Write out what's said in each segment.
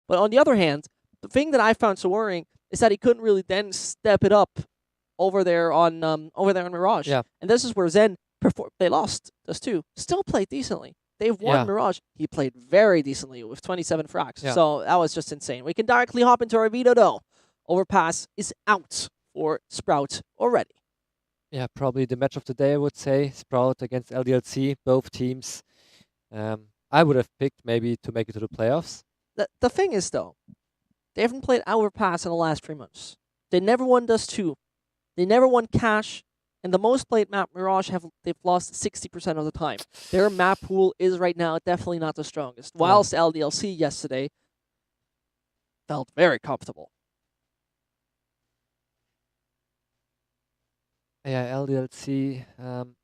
But on the other hand, the thing that I found so worrying is that he couldn't really then step it up over there on Mirage. Yeah. And this is where Zen they lost those two. Still played decently. They've won Mirage. He played very decently with 27 frags. Yeah. So that was just insane. We can directly hop into our veto though. Overpass is out for Sprout already. Yeah, probably the match of the day, I would say. Sprout against LDLC, both teams. I would have picked maybe to make it to the playoffs. The thing is, though, they haven't played Overpass in the last 3 months. They never won Dust 2. They never won Cash. And the most played map, Mirage, they've lost 60% of the time. Their map pool is right now definitely not the strongest. Whilst LDLC yesterday felt very comfortable. Yeah, LDLC,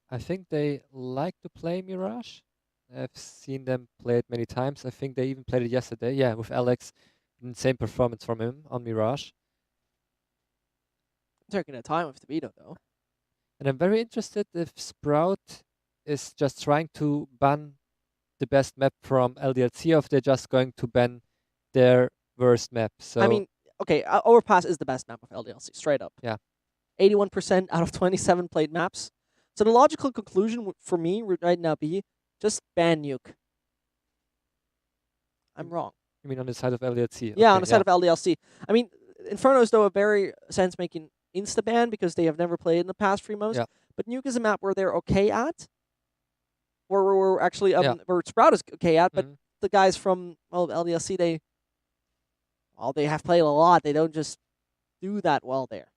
I think they like to play Mirage. I've seen them play it many times. I think they even played it yesterday. Yeah, with Alex. Same performance from him on Mirage. Taking a time with the veto, though. And I'm very interested if Sprout is just trying to ban the best map from LDLC, or if they're just going to ban their worst map. So I mean, okay, Overpass is the best map of LDLC, straight up. Yeah. 81% out of 27 played maps. So the logical conclusion for me would right now be just ban Nuke. I'm wrong. You mean on the side of LDLC? Yeah, okay, on the side of LDLC. I mean, Inferno is, though, a very sense-making insta-ban because they have never played in the past 3 months. Yeah. But Nuke is a map where they're okay at. Where we're actually, where Sprout is okay at, but the guys from, LDLC, they have played a lot. They don't just do that well there.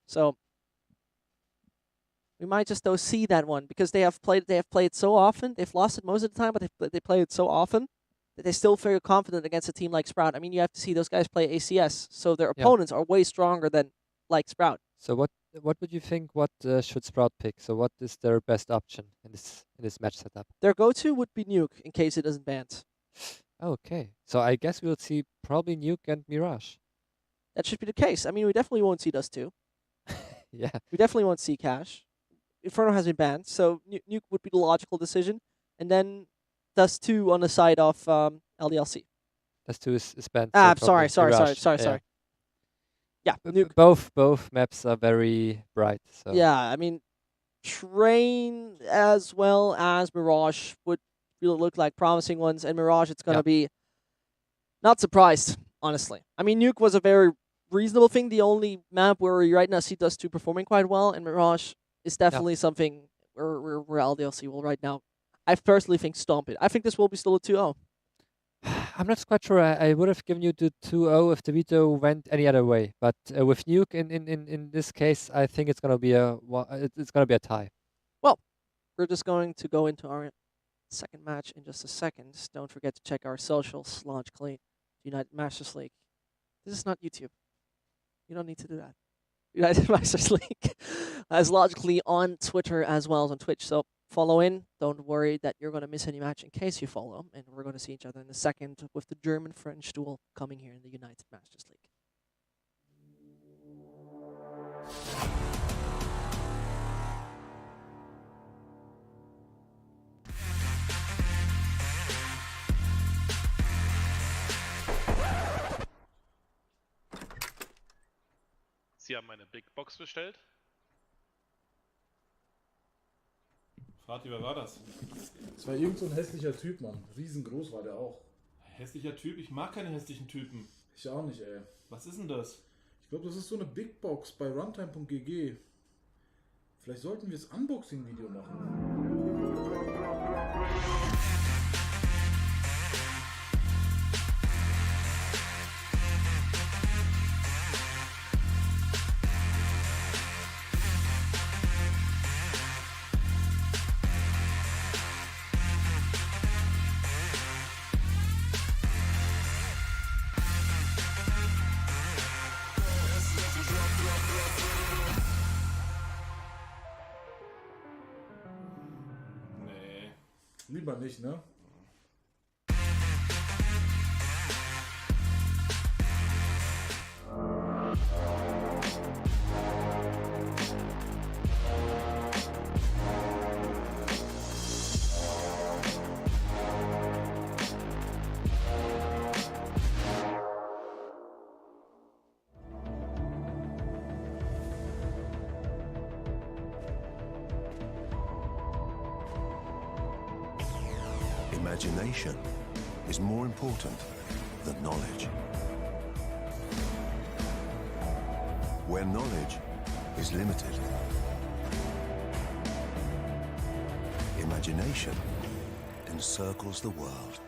So we might just, though, see that one because they have played so often. They've lost it most of the time, but they play it so often that they still feel confident against a team like Sprout. I mean, you have to see those guys play ACS, so their opponents are way stronger than like Sprout. So what would you think? What should Sprout pick? So what is their best option in this match setup? Their go-to would be Nuke in case it doesn't ban. Okay, so I guess we'll see probably Nuke and Mirage. That should be the case. I mean, we definitely won't see Dust 2. Yeah. We definitely won't see Cash. Inferno has been banned, so Nuke would be the logical decision. And then Dust 2 on the side of LDLC. Dust 2 is banned. Sorry. Yeah, Nuke. Both maps are very bright. So. Yeah, I mean, Train as well as Mirage would really look like promising ones. And Mirage, it's going to be not surprised, honestly. I mean, Nuke was a very reasonable thing. The only map where you right now see Dust 2 performing quite well, and Mirage is definitely something where LDLC will right now, I personally think, stomp it. I think this will be still a 2-0. I'm not quite sure. I would have given you the 2-0 if the veto went any other way. But with Nuke in this case, I think it's gonna be a tie. Well, we're just going to go into our second match in just a second. Don't forget to check our socials, logically, United Masters League. This is not YouTube. You don't need to do that. United Masters League as logically on Twitter as well as on Twitch. So follow in. Don't worry that you're going to miss any match in case you follow. And we're going to see each other in a second with the German-French duel coming here in the United Masters League. Sie haben eine Big Box bestellt? Vati, wer war das? Das war irgend so ein hässlicher Typ, Mann. Riesengroß war der auch. Hässlicher Typ? Ich mag keine hässlichen Typen. Ich auch nicht, ey. Was ist denn das? Ich glaube, das ist so eine Big Box bei runtime.gg. Vielleicht sollten wir das Unboxing-Video machen. Lieber nicht, ne? imagination is more important than knowledge. Where knowledge is limited, imagination encircles the world.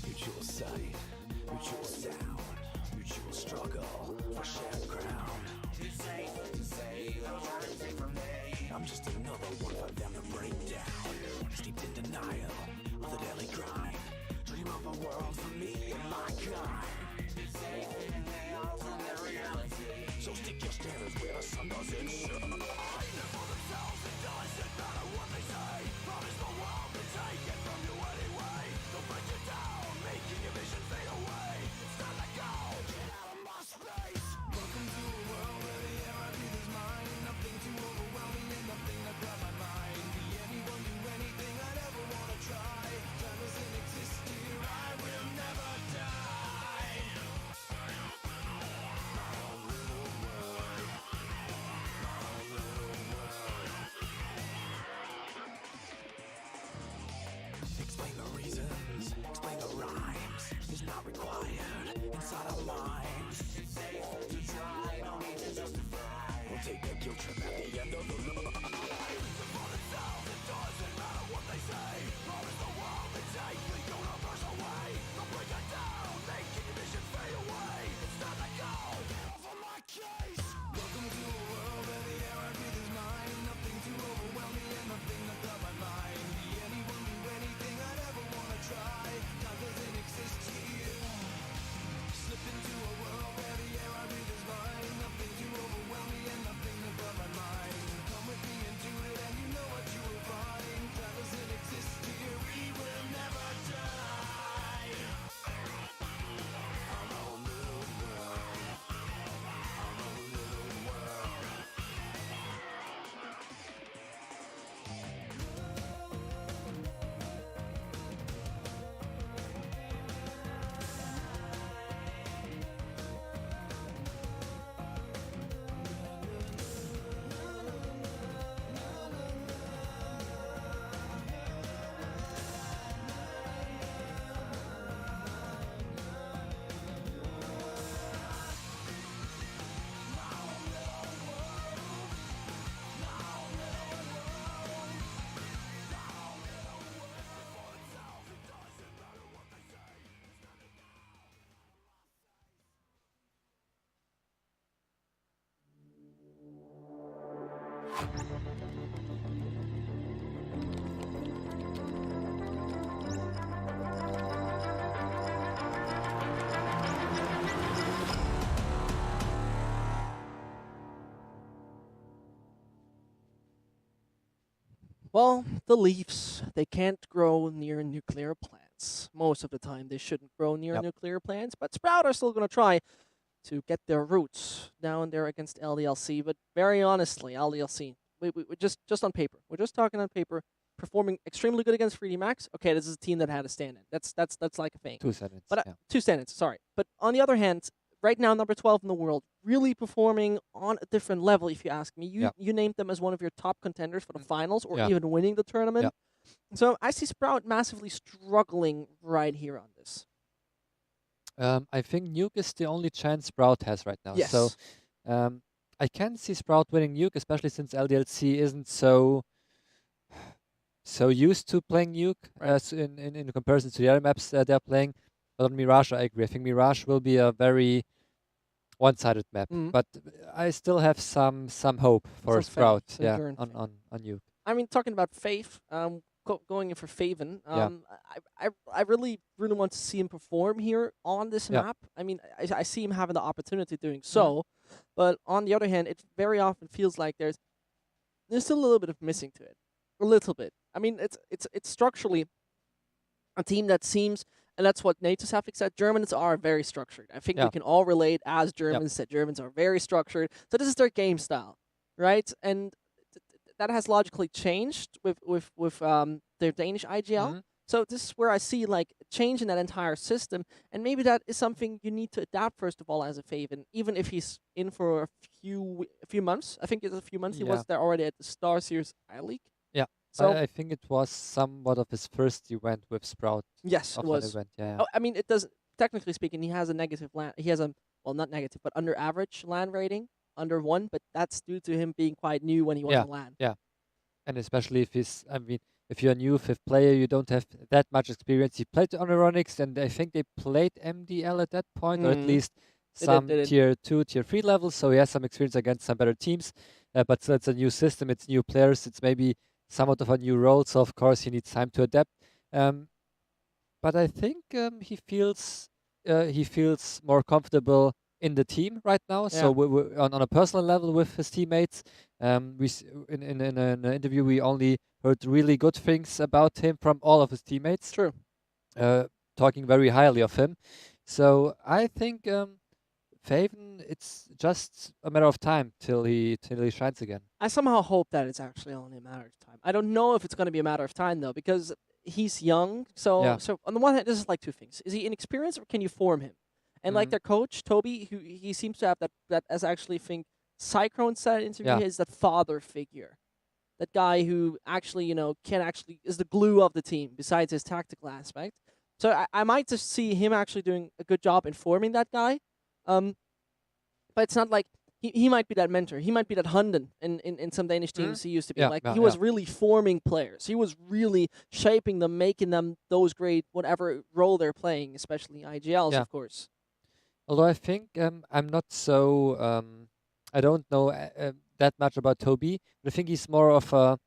Mutual sight, mutual sound, mutual struggle for shared ground. Too safe to say, they'll try to take from me. I'm just another one for them to break down. Steeped in denial of the daily grind. Dream of a world for me and my kind. Safe in the alternate reality. So stick your standards where the sun doesn't shine. For themselves, it doesn't matter what they say. Promise the world to take it from you anyway. They'll break you down, making your vision fade away. It's time to go, get out of my space. Welcome to a world where the air I breathe is mine. Nothing too overwhelming and nothing to grab my mind. Be anyone, do anything I'd ever wanna try. Time doesn't exist here, I will never die. My own little world. My own little world. Explain the reasons, explain the rhymes. It's not required inside our minds. It's safe to try, no need to justify. We'll take a guilt trip at the end of the line. For themselves, it doesn't matter what they say. Promise the world they take the universe away. They'll break it down, making your vision fade away. It's time to go, get off of my case. Welcome to a world where the air I breathe is mine. Nothing to overwhelm me and nothing to cloud my mind. Be anyone, do anything I'd ever wanna try. Time doesn't exist here. Slip into a world where the air I breathe is mine. Nothing to overwhelm me and nothing to cloud my mind. Come with me and do it and you know what you will find. Time doesn't exist here, we will never die. Our own little world. Our own little world. Well, the Leafs, they can't grow near nuclear plants. Most of the time, they shouldn't grow near Yep. nuclear plants, but Sprout are still going to try to get their roots down there against LDLC. But very honestly, LDLC, we just on paper, we're just talking on paper, performing extremely good against 3D Max. Okay, this is a team that had a stand-in. That's like a thing. 2 seconds. But Yeah. 2 stand-ins, sorry. But on the other hand, right now number 12 in the world, really performing on a different level. If you ask me, you named them as one of your top contenders for the finals, or Yeah. even winning the tournament. Yeah. So I see Sprout massively struggling right here on this. I think Nuke is the only chance Sprout has right now. Yes. So I can see Sprout winning Nuke, especially since LDLC isn't so used to playing Nuke as in comparison to the other maps they're playing. But on Mirage, I agree. I think Mirage will be a very one-sided map. Mhm. But I still have some hope for Some Sprout. faith, some Yeah, enduring faith. on Nuke. I mean, talking about Faith, going in for Faven, Yeah. I really want to see him perform here on this Yeah. map. I mean, I see him having the opportunity doing so, but on the other hand, it very often feels like there's still a little bit of missing to it, a little bit. I mean, it's structurally a team that seems, and that's what Natus Haflik said, Germans are very structured. I think we Yeah. can all relate as Germans that Germans are very structured. So this is their game style, right? And that has logically changed with their Danish IGL. Mhm. So this is where I see like change in that entire system, and maybe that is something you need to adapt first of all as a Faven, even if he's in for a few months. I think it's a few months. He Yeah. was there already at the Star Series I League. Yeah. So I think it was somewhat of his first event with Sprout. yes, it Of an was. event. Yeah. Oh, I mean, it does. Technically speaking, he has a negative land. He has a not negative, but under average land rating, under 1. But that's due to him being quite new when he was Yeah. on land. Yeah. And especially if he's, I mean, if you're a new 5th player, you don't have that much experience. He played on Ironix, and I think they played MDL at that point, or at Mhm. least They did, some they did. tier 2, tier 3 levels. So he has some experience against some better teams. But still, it's a new system. It's new players. It's maybe somewhat of a new role. So of course he needs time to adapt. But I think he feels more comfortable in the team right now. So on a personal level with his teammates, in an interview we only heard really good things about him from all of his teammates. True. Talking very highly of him. So I think Faven, it's just a matter of time till he shines again. I somehow hope that it's actually only a matter of time. I don't know if it's going to be a matter of time though, because he's young. So Yeah. so on the one hand, this is like two things: is he inexperienced, or can you form him? And like Mhm. their coach Toby, who he seems to have that as I actually think Cyclone said in an interview, Yeah. is that father figure, that guy who actually is the glue of the team besides his tactical aspect. So I might just see him actually doing a good job in forming that guy. But it's not like he might be that mentor. He might be that Hunden in some Danish teams he used to be. Yeah, Like yeah, he was yeah. really forming players. He was really shaping them, making them those great whatever role they're playing, especially IGLs, Yeah. of course. Although I think I'm not so I don't know that much about Toby, but I think he's more of a,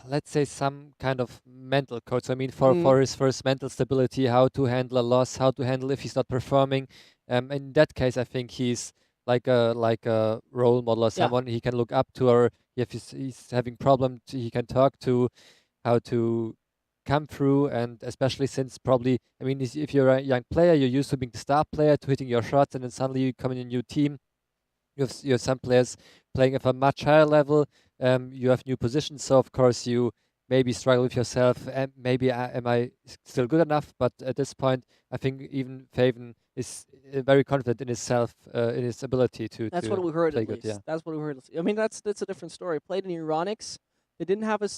let's say, some kind of mental coach. I mean, for his first mental stability, how to handle a loss, how to handle if he's not performing. In that case, I think he's like a role model or someone he can look up to, or if he's having problems, he can talk to, how to come through. And especially since probably, I mean, if you're a young player, you're used to being the star player, to hitting your shots, and then suddenly you come in a new team. You have some players playing at a much higher level. You have new positions, so of course you maybe struggle with yourself. And maybe am I still good enough? But at this point, I think even Faven is very confident in himself, in his ability to. That's to what we heard play at good, least. yeah. That's what we heard. I mean, that's a different story. Played in Euronics. They didn't have a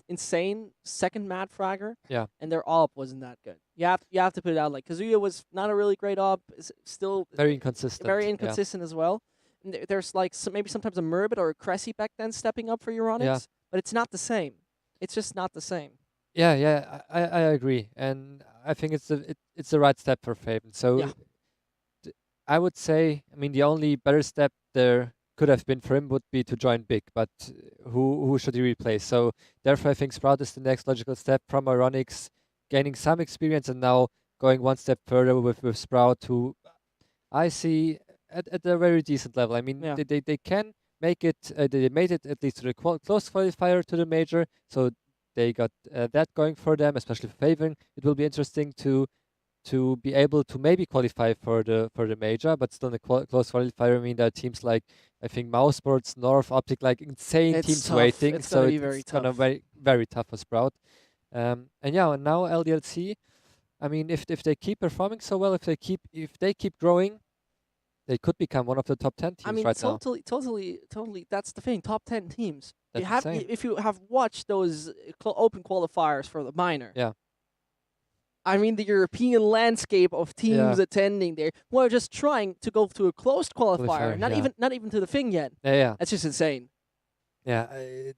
insane second mat fragger. Yeah. And their AWP wasn't that good. You have to put it out. Like Kazuya was not a really great AWP. Still Very inconsistent. very yeah. inconsistent as well. And there's like maybe sometimes a Murbit or a Cressy back then stepping up for Euronics, Yeah. but it's not the same. It's just not the same. Yeah, I agree, and I think it's the right step for Faven. So Yeah. I would say, I mean, the only better step there could have been for him would be to join Big, but who should he replace? So therefore, I think Sprout is the next logical step from Ironix, gaining some experience and now going one step further with Sprout, who I see at a very decent level. I mean, Yeah. they can make it. They made it at least to the close qualifier to the major, so they got that going for them, especially for favoring. It will be interesting to be able to maybe qualify for the major, but still in a close qualifier. I mean, there are teams like, I think, Mousesports, North Optic, like insane It's teams tough. waiting. It's so gonna be very gonna tough. very very tough for Sprout. And yeah, and now LDLC. I mean, if they keep performing so well, if they keep growing, they could become one of the top 10 teams I mean, right now. totally. That's the thing. Top 10 teams. That's insane. If you have watched those open qualifiers for the minor. Yeah. I mean, the European landscape of teams attending there. We're just trying to go to a closed qualifier. Not even to the thing yet. Yeah. That's just insane. Yeah,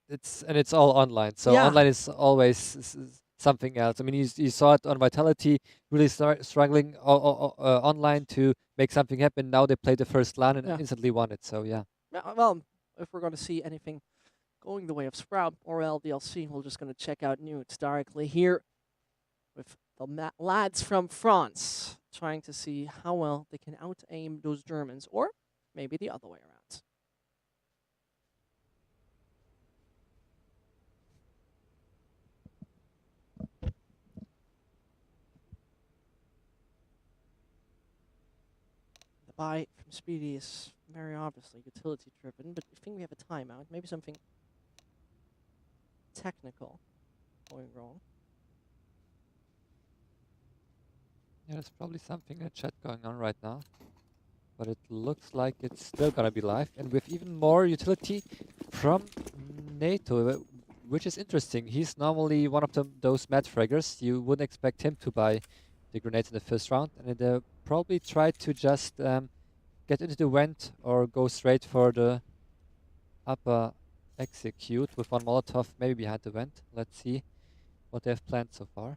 it's all online. So online is always something else. I mean, you saw it on Vitality, really struggling online to make something happen. Now they played the first LAN and instantly won it. So yeah. Well, if we're going to see anything going the way of Sprout or LDLC, we're just going to check out nudes directly here with the lads from France, trying to see how well they can out-aim those Germans, or maybe the other way around. The buy from Speedy is very obviously utility-driven, but I think we have a timeout, maybe something technical going wrong. Yeah, there's probably something in the chat going on right now. But it looks like it's still gonna be live. And with even more utility from NATO, which is interesting. He's normally one of those mad fraggers. You wouldn't expect him to buy the grenades in the first round. And they probably tried to just get into the vent or go straight for the upper execute with one Molotov, maybe behind the vent. Let's see what they have planned so far.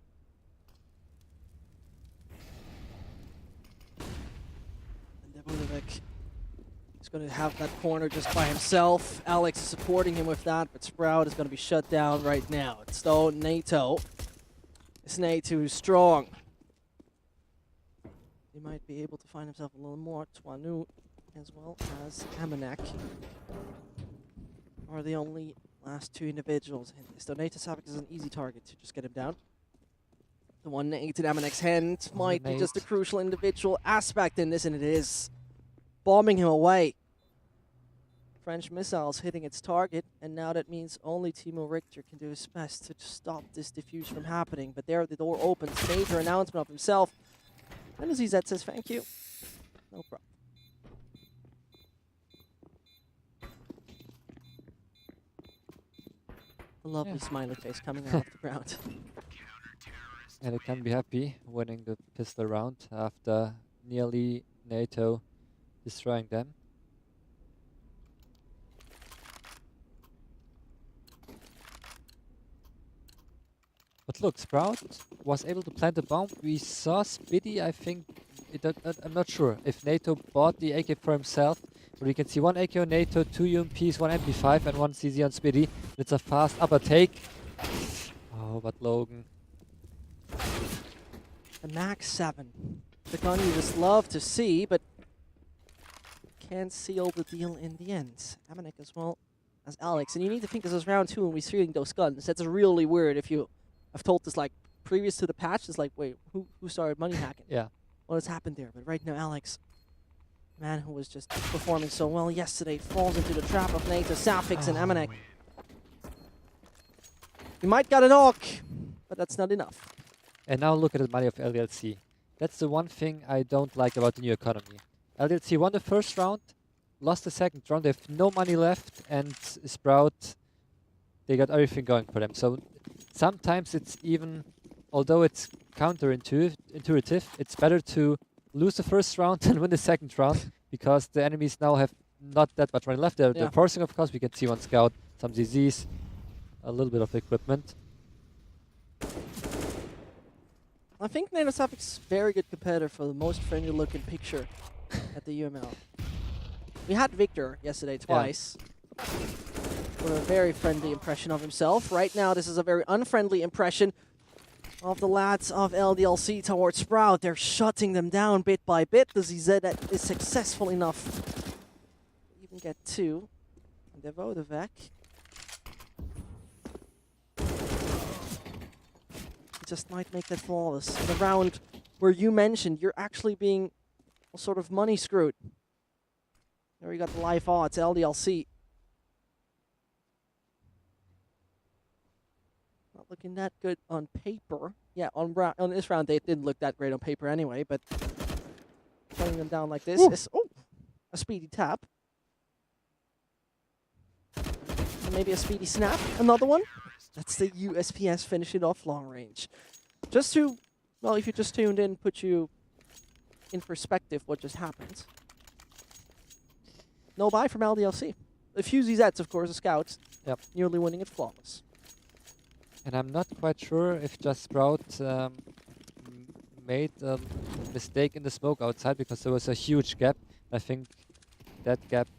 Budovec is going to have that corner just by himself. Alex is supporting him with that, but Sprout is going to be shut down right now. It's though NATO. It's NATO who's strong. He might be able to find himself a little more. Twanu as well as Amanek are the only last two individuals in this. Though NATO Savik is an easy target to just get him down. The 1-8 in Amanek's hand might be just a crucial individual aspect in this, and it is. Bombing him away. French missiles hitting its target, and now that means only Timo Richter can do his best to stop this diffuse from happening. But there the door opens, major announcement of himself. And as ZZ says, thank you. No problem. A lovely smiley face coming out of the ground. And they can be happy winning the pistol round after nearly NATO destroying them. But look, Sprout was able to plant a bomb. We saw Spiddy, I think, I'm not sure if NATO bought the AK for himself. But you can see one AK on NATO, 2 UMPs, 1 MP5 and 1 CZ on Spiddy. It's a fast upper take. Oh, but Logan. The Max 7. The gun you just love to see, but can't seal the deal in the end. Amanek as well as Alex. And you need to think this is round 2 and we're seeing those guns. That's really weird if you have told this like previous to the patch. It's like, wait, who started money hacking? Yeah. What has happened there? But right now, Alex, man who was just performing so well yesterday, falls into the trap of NATO, Safix, and Amanek. He might got a knock, but that's not enough. And now look at the money of LDLC. That's the one thing I don't like about the new economy. LDLC won the first round, lost the second round, they have no money left, and Sprout, they got everything going for them. So sometimes it's even, although it's counterintuitive, it's better to lose the first round and win the second round, because the enemies now have not that much money left. They're forcing, of course. We can see one scout, some ZZs, a little bit of equipment. I think NATO Safix very good competitor for the most friendly looking picture at the UML. We had Victor yesterday twice. With a very friendly impression of himself. Right now, this is a very unfriendly impression of the lads of LDLC towards Sprout. They're shutting them down bit by bit. The ZZ that is successful enough to even get 2. And Devodovec. just might make that flawless. In a round where you mentioned you're actually being sort of money screwed. There we got the live odds, LDLC. Not looking that good on paper. Yeah, on this round they didn't look that great on paper anyway, but playing them down like this is a speedy tap. And maybe a speedy snap. Another one. That's the USPS finishing off long range. Just to, well, if you just tuned in, put you in perspective what just happened. No buy from LDLC. A few ZZs, of course, the scouts. Yep. Nearly winning it flawless. And I'm not quite sure if just Sprout made a mistake in the smoke outside, because there was a huge gap. I think that gap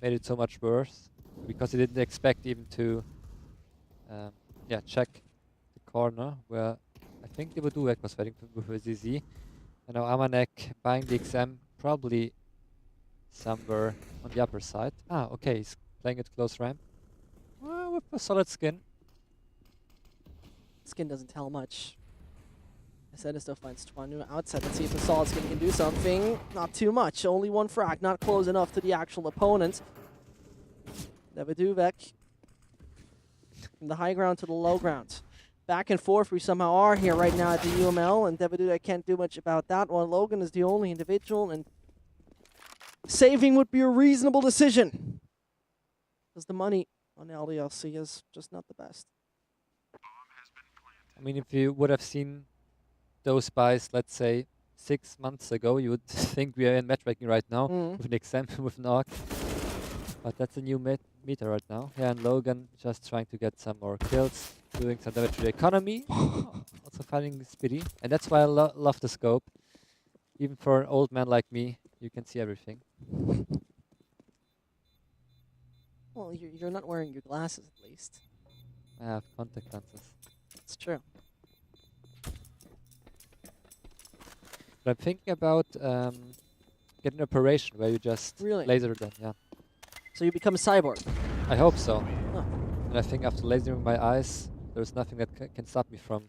made it so much worse, because he didn't expect even to check the corner where I think the Voduvek was waiting with a ZZ. And now Amanek buying the XM probably somewhere on the upper side. Ah, okay, he's playing it close ramp. With a solid skin. Skin doesn't tell much. Instead, still finds Twanu outside. Let's see if the solid skin can do something. Not too much. Only one frag. Not close enough to the actual opponent. Daviduvek from the high ground to the low ground. Back and forth we somehow are here right now at the UML, and Daviduvek can't do much about that one. Logan is the only individual, and saving would be a reasonable decision. Because the money on LDLC is just not the best. I mean, if you would have seen those buys, let's say, 6 months ago, you would think we are in matchmaking right now with an XM, with an ARC. But that's a new meter right now. Yeah, and Logan just trying to get some more kills, doing some damage to the economy, also finding speedy. And that's why I love the scope. Even for an old man like me, you can see everything. Well, you're not wearing your glasses at least. I have contact lenses. It's true. But I'm thinking about getting an operation where you just Really? laser them, yeah. So you become a cyborg. I hope so. Oh. And I think after lasering my eyes, there's nothing that can stop me from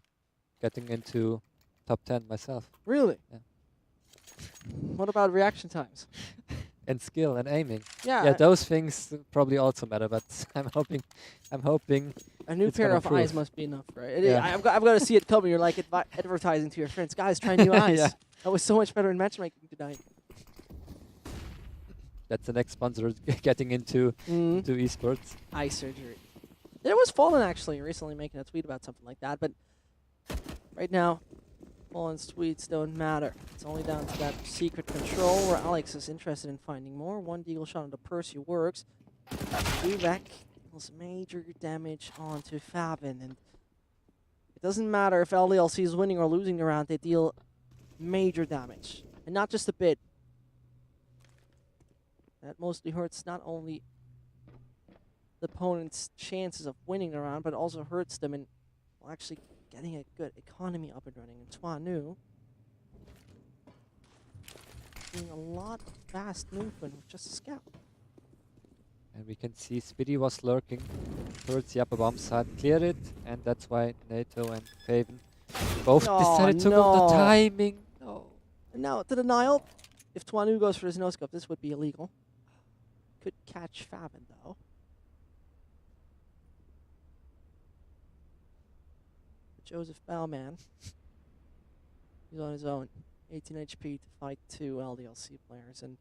getting into top 10 myself. Really? Yeah. What about reaction times? And skill and aiming. Yeah. Yeah, those things probably also matter, but I'm hoping A new it's pair gonna of improve. eyes must be enough, right? Yeah. I've got to see it coming. You're like advertising to your friends. Guys, try new eyes. Yeah. That was so much better in matchmaking tonight. that's the next sponsor getting into esports. Eye surgery. There was Fallen actually recently making a tweet about something like that, but right now, Fallen's tweets don't matter. It's only down to that secret control where Alex is interested in finding more. One deagle shot onto Percy works. Vivek deals major damage onto Fabin, and it doesn't matter if LDLC is winning or losing the round, they deal major damage. And not just a bit. That mostly hurts not only the opponent's chances of winning the round, but also hurts them in actually getting a good economy up and running. And Twanu doing a lot of fast movement with just a scout. And we can see Speedy was lurking towards the upper bomb side, cleared it, and that's why NATO and Faven both Oh, decided to go no. the timing. No. And now to the Nile. If Twanu goes for his no-scope, this would be illegal. Could catch Fabin, though. Joseph Bauman. He's on his own. 18 HP to fight 2 LDLC players. And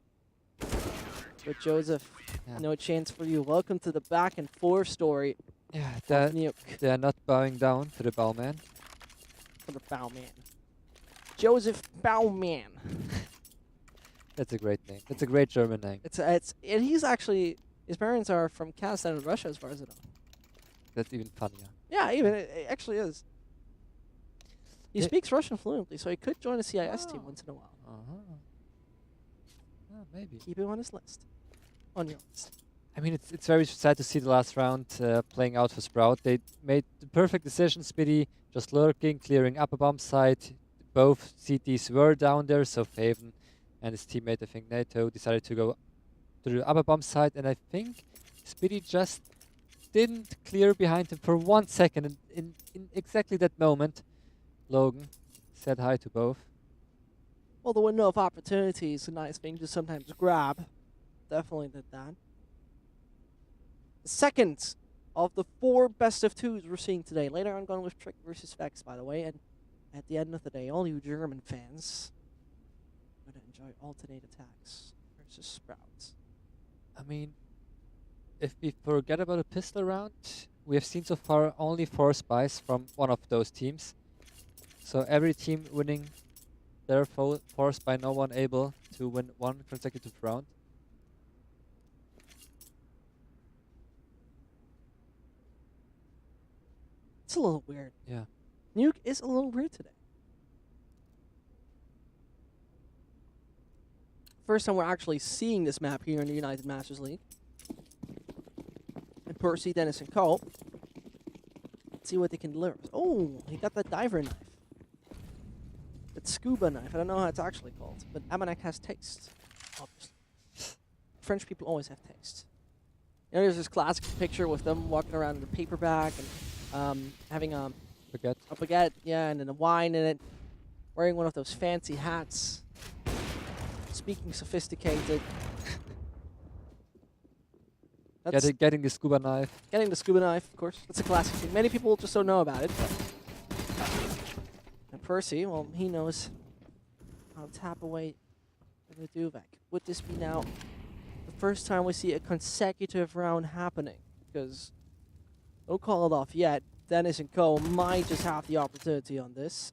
but Joseph, Yeah. no chance for you. Welcome to the back and forth story Yeah, of Nuke they're not bowing down to the bowman. for the Bauman. Joseph Bauman. That's a great name. That's a great German name. And he's actually, his parents are from Kazakhstan and Russia as far as I know. That's even funnier. Yeah, even it actually is. He Yeah. speaks Russian fluently, so he could join a CIS team once in a while. Maybe. Keep him on his list. On your list. I mean, it's very sad to see the last round playing out for Sprout. They made the perfect decision. Speedy just lurking, clearing upper bomb side. Both CTs were down there, so Faven and his teammate, I think NATO, decided to go to the upper bomb side, and I think Speedy just didn't clear behind him for 1 second, and in exactly that moment, Logan. Said hi to both. Well, the window of opportunity is a nice thing to sometimes grab. Definitely did that. The second of the 4 best of 2s we're seeing today. Later on, going with Trick versus Vex, by the way. And at the end of the day, all you German fans are going to enjoy alternate attacks versus Sprouts. I mean, if we forget about a pistol round, we have seen so far only 4 spies from one of those teams. So every team winning their 4 spy, no one able to win 1 consecutive round. It's a little weird. Yeah. Nuke is a little weird today. First time we're actually seeing this map here in the United Masters League. And Percy, Dennis, and Co. Let's see what they can deliver. Oh, he got that diver knife. That scuba knife. I don't know how it's actually called, but Amanek has taste, obviously. French people always have taste. You know, there's this classic picture with them walking around in a paper bag and having a baguette, yeah, and then a wine in it, wearing one of those fancy hats, speaking sophisticated. Getting the scuba knife. Getting the scuba knife, of course. That's a classic thing. Many people just don't know about it. And Percy, well, he knows how to tap away the Duvek. Would this be now the first time we see a consecutive round happening? Because don't call it off yet. Dennis and Co. might just have the opportunity on this.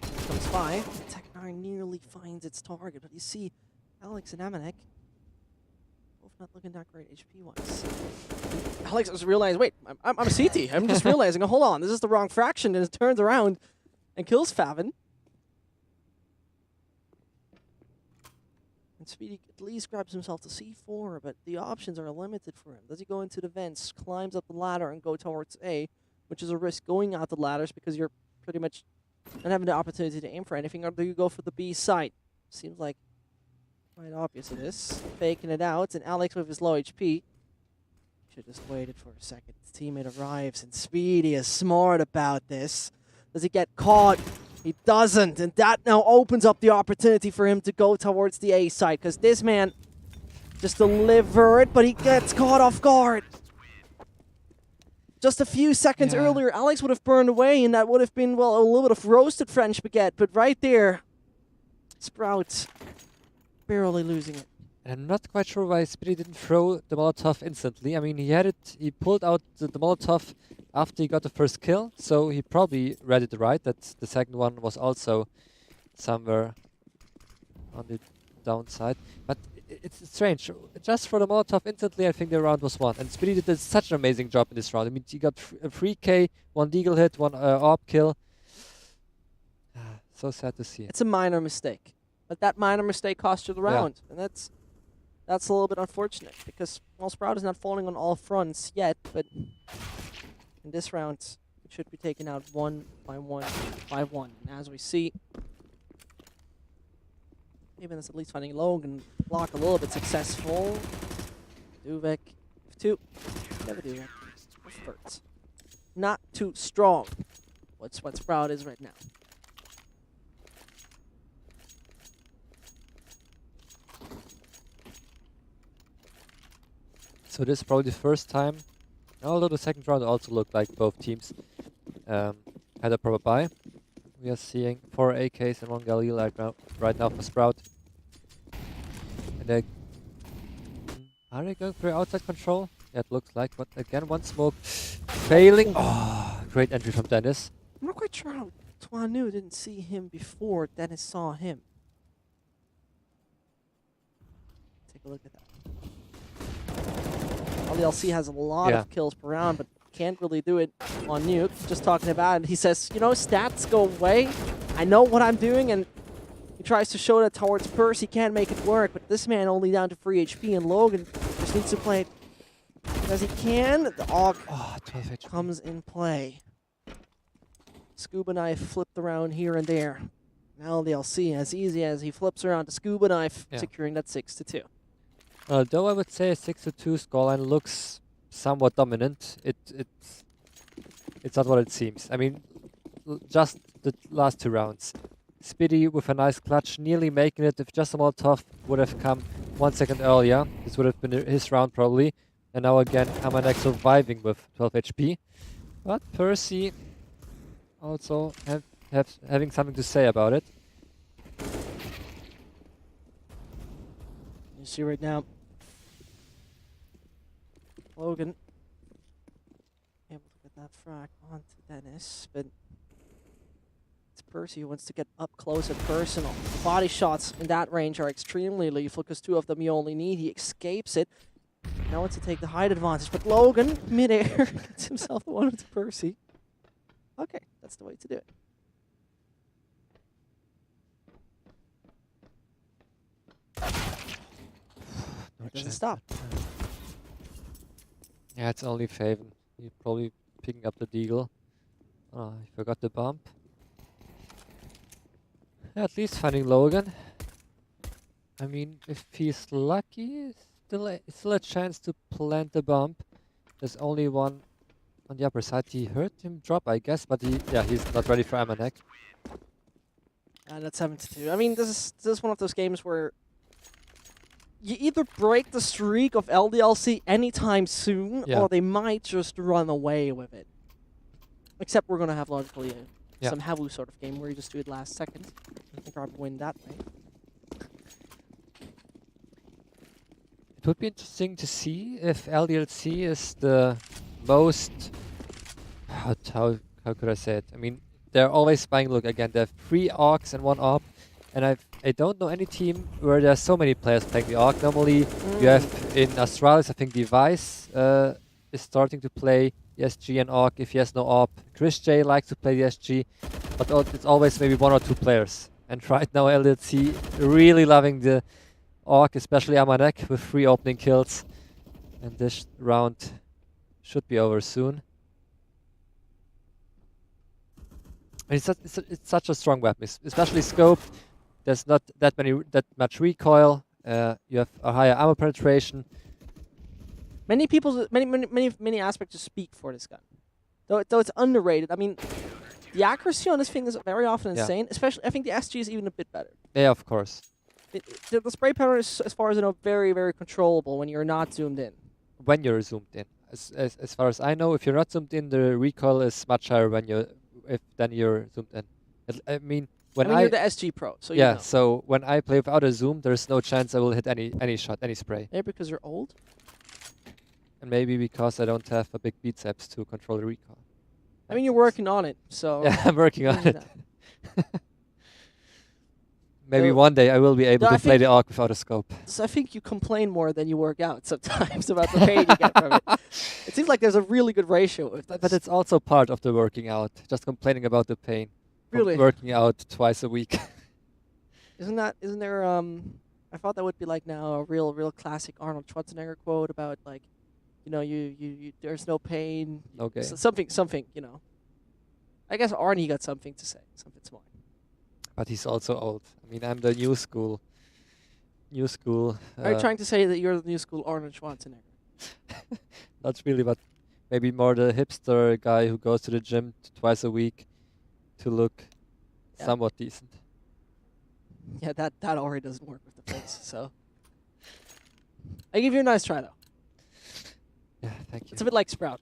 Here comes 5. Tech 9 nearly finds its target, but you see Alex and Amanek both not looking that great HP-wise. Alex has realized, wait, I'm a CT. I'm just realizing, hold on, this is the wrong fraction, and it turns around and kills Favin. And Speedy at least grabs himself to C4, but the options are limited for him. Does he go into the vents, climbs up the ladder, and go towards A, which is a risk going out the ladders because you're pretty much not having the opportunity to aim for anything, or do you go for the B site? Seems like quite obvious it is. Faking it out, and Alex with his low HP. Should just waited for a second. His teammate arrives, and Speedy is smart about this. Does he get caught? He doesn't, and that now opens up the opportunity for him to go towards the A side, because this man just delivered, but he gets caught off guard. Just a few seconds earlier, Alex would have burned away, and that would have been, well, a little bit of roasted French baguette, but right there, Sprouts barely losing it. And I'm not quite sure why Speedy didn't throw the Molotov instantly. I mean, he pulled out the Molotov after he got the first kill, so he probably read it right, that the second one was also somewhere on the downside. But it's strange. Just for the Molotov instantly, I think the round was won. And Speedy did such an amazing job in this round. I mean, he got a 3K, 1 deagle hit, 1 AWP kill. So sad to see. It's a minor mistake, but that minor mistake cost you the round, and that's a little bit unfortunate because, well, Sprout is not falling on all fronts yet, but in this round, it should be taken out 1 by 1 by 1. And as we see, even it's at least finding Logan block a little bit successful. Duvek, 2. Never Duvek. First. Not too strong. What's what Sprout is right now. So this is probably the first time, although the second round also looked like both teams had a proper buy. We are seeing 4 AKs and 1 Galil right now for Sprout. And they are they going for outside control? Yeah, it looks like, but again, 1 smoke failing. Oh, great entry from Dennis. I'm not quite sure how Twanu didn't see him before Dennis saw him. Take a look at that. LDLC has a lot of kills per round, but can't really do it on Nuke. Just talking about it, he says, you know, stats go away. I know what I'm doing, and he tries to show that towards Purse. He can't make it work, but this man only down to 3 HP, and Logan just needs to play it as he can. The AUG comes in play. Scuba knife flipped around here and there. Now LDLC, as easy as he flips around the scuba knife, securing that 6-2. Though I would say a 6-2 scoreline looks somewhat dominant, it's not what it seems. I mean, just the last 2 rounds. Spiddy with a nice clutch, nearly making it. If just a Molotov would have come 1 second earlier, this would have been his round probably. And now again, Amanek surviving with 12 HP. But Percy also having something to say about it. You see right now, Logan able to get that frag onto Dennis, but it's Percy who wants to get up close and personal. The body shots in that range are extremely lethal because 2 of them you only need. He escapes it. Now wants to take the height advantage, but Logan, midair, gets himself the one to Percy. Okay, that's the way to do it. No It doesn't chance. stop. Yeah, it's only Faven. He's probably picking up the deagle. Oh, he forgot the bump. Yeah, at least finding Logan. I mean, if he's lucky, still a chance to plant the bump. There's only one on the upper side. He heard him drop, I guess, but he's not ready for Amanek. And that's 7-2. I mean, this is one of those games where you either break the streak of LDLC anytime soon, or they might just run away with it. Except we're going to have logically some Havu sort of game where you just do it last second and grab a win that way. It would be interesting to see if LDLC is the most... How could I say it? I mean, they're always buying, look, again, they have 3 AUGs and 1 AWP. And I don't know any team where there's so many players playing the AUG. Normally, you have in Astralis, I think Device is starting to play the SG and AUG if he has no AWP. Chris J likes to play the SG, but it's always maybe 1 or 2 players. And right now, LDLC really loving the AUG, especially Amanek with 3 opening kills. And this round should be over soon. And it's such a strong weapon, especially scope. There's not that much recoil. You have a higher ammo penetration. Many aspects to speak for this gun, though it's underrated. I mean, the accuracy on this thing is very often insane. Especially, I think the SG is even a bit better. Yeah, of course. The spray pattern is, as far as I know, very, very controllable when you're not zoomed in. When you're zoomed in, as far as I know, if you're not zoomed in, the recoil is much higher when you're zoomed in. I mean, when you're the SG Pro, so you know. So when I play without a zoom, there's no chance I will hit any shot, any spray. Maybe because you're old? And maybe because I don't have a big biceps to control the recoil. I mean, you're working on it, so... Yeah, I'm working on it. Maybe one day I will be able to play the AUG without a scope. So I think you complain more than you work out sometimes about the pain you get from it. It seems like there's a really good ratio with that. But it's also part of the working out, just complaining about the pain. Really? Working out twice a week. Isn't there, I thought that would be like now a real classic Arnold Schwarzenegger quote about like, you know, you there's no pain. Okay. Something, you know. I guess Arnie got something to say, something smart. But he's also old. I mean, I'm the new school. Are you trying to say that you're the new school Arnold Schwarzenegger? Not really, but maybe more the hipster guy who goes to the gym twice a week to look somewhat decent. Yeah, that already doesn't work with the face, so. I give you a nice try, though. Yeah, thank you. It's a bit like Sprout.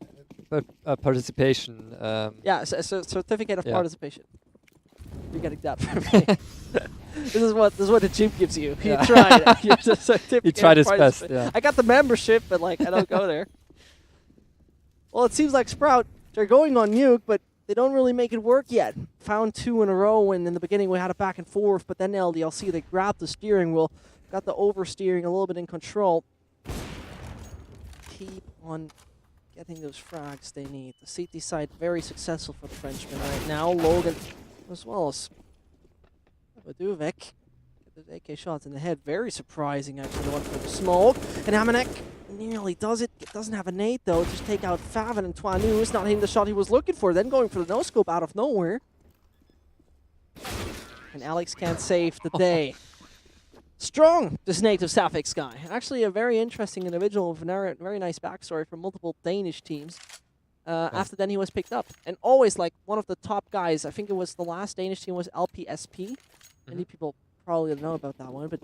But participation. Yeah, so certificate of participation. You're getting that from me. This is what the gym gives you. You tried it. You tried his best. Yeah. I got the membership, but like I don't go there. Well, it seems like Sprout, they're going on Nuke, but they don't really make it work yet. Found 2 in a row, and in the beginning we had it back and forth, but then LDLC, they grabbed the steering wheel, got the oversteering a little bit in control. Keep on getting those frags they need. The CT side very successful for the Frenchman right now. Logan as well as Baduvek. Get those AK shots in the head. Very surprising, actually, the one for the smoke. And Amanek nearly does it. Doesn't have a nade, though. Just take out Favin and Twanu. It's not hitting the shot he was looking for. Then going for the no-scope out of nowhere. And Alex can't save the day. Strong, this native Safix guy. Actually, a very interesting individual with a very nice backstory from multiple Danish teams. After then, he was picked up. And always, like, one of the top guys. I think it was the last Danish team was LPSP. Many people probably don't know about that one, but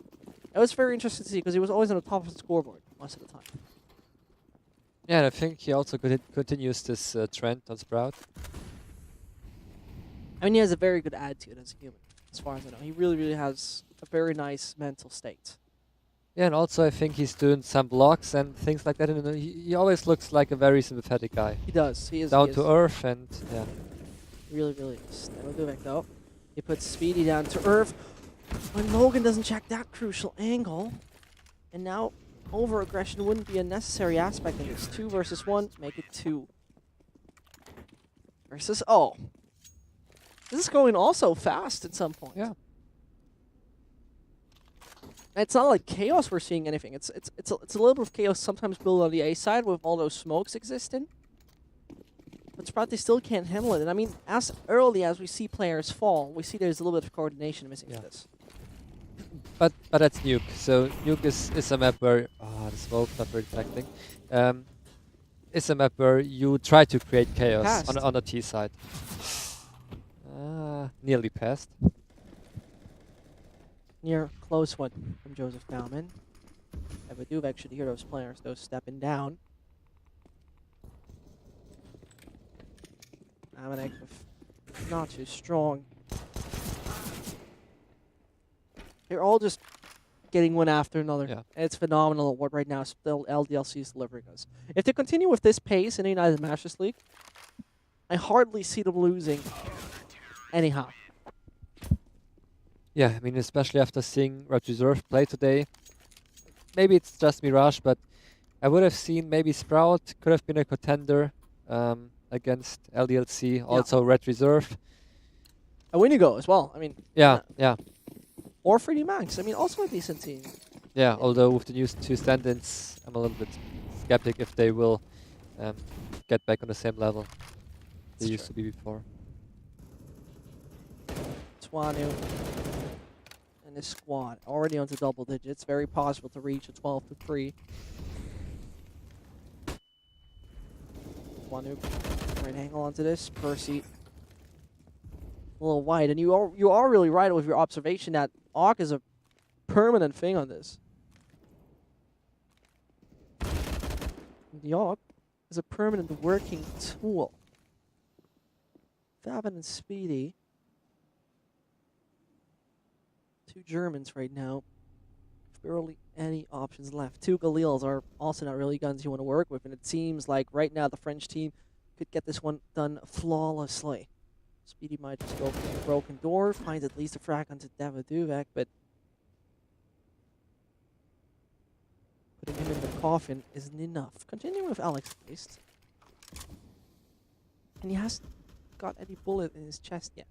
it was very interesting to see because he was always on the top of the scoreboard most of the time. Yeah, and I think he also continues this trend on Sprout. I mean, he has a very good attitude as a human, as far as I know. He really, really has a very nice mental state. Yeah, and also I think he's doing some blocks and things like that. And he always looks like a very sympathetic guy. He does. He is. Down he to is. earth, and yeah. Really, really is. Never though. He puts Speedy down to earth. When Logan doesn't check that crucial angle. And now over-aggression wouldn't be a necessary aspect of this. 2 versus 1, make it 2. Versus, oh. This is going also fast at some point. Yeah. It's not like chaos we're seeing anything. It's a little bit of chaos sometimes built on the A side with all those smokes existing. But Sprout, they still can't handle it. And I mean, as early as we see players fall, we see there's a little bit of coordination missing with this. But that's Nuke. So Nuke is a map where the smoke not very affecting. It's a map where you try to create chaos on the T side. Nearly passed. Near close one from Joseph Bauman. Evaduvek should hear those players, those stepping down. Amanek not too strong. They're all just getting one after another. Yeah. It's phenomenal what right now still LDLC is delivering us. If they continue with this pace in the United Masters League, I hardly see them losing anyhow. Yeah, I mean, especially after seeing Red Reserve play today. Maybe it's just Mirage, but I would have seen maybe Sprout could have been a contender against LDLC, also Red Reserve. A Winigo as well. I mean, Yeah. or 3D Max. I mean, also a decent team. Yeah, although with the new 2 stand-ins, I'm a little bit skeptic if they will get back on the same level they used to be before. Twanu and his squad already onto double digits. Very possible to reach a 12-3. Twanu, right angle onto this. Percy, a little wide, and you are really right with your observation that Auk is a permanent thing on this. The Auk is a permanent working tool. Fabin and Speedy. 2 Germans right now. Barely any options left. 2 Galils are also not really guns you want to work with, and it seems like right now the French team could get this one done flawlessly. Speedy might just go for the broken door, finds at least a frag onto Daviduvek, but putting him in the coffin isn't enough. Continuing with Alex Feist. And he hasn't got any bullet in his chest yet.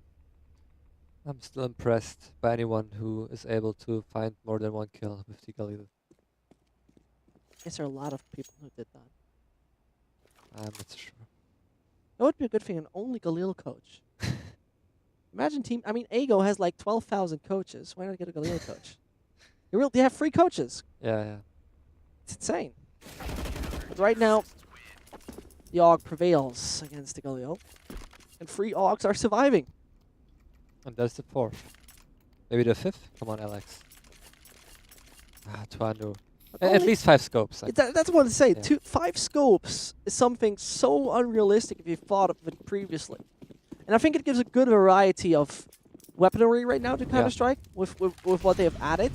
I'm still impressed by anyone who is able to find more than 1 kill with the Galil. Yes, there are a lot of people who did that. I'm not so sure. That would be a good thing, an only Galil coach. Imagine team, I mean, Ago has like 12,000 coaches. Why not get a Galil coach? They have 3 coaches. Yeah. It's insane. But right now, the AUG prevails against the Galil. And 3 AUGs are surviving. And that's the 4th. Maybe the 5th? Come on, Alex. Twanu. At least 5 scopes. That's what I say. Yeah. 5 scopes is something so unrealistic if you thought of it previously. And I think it gives a good variety of weaponry right now to Counter-Strike with what they have added.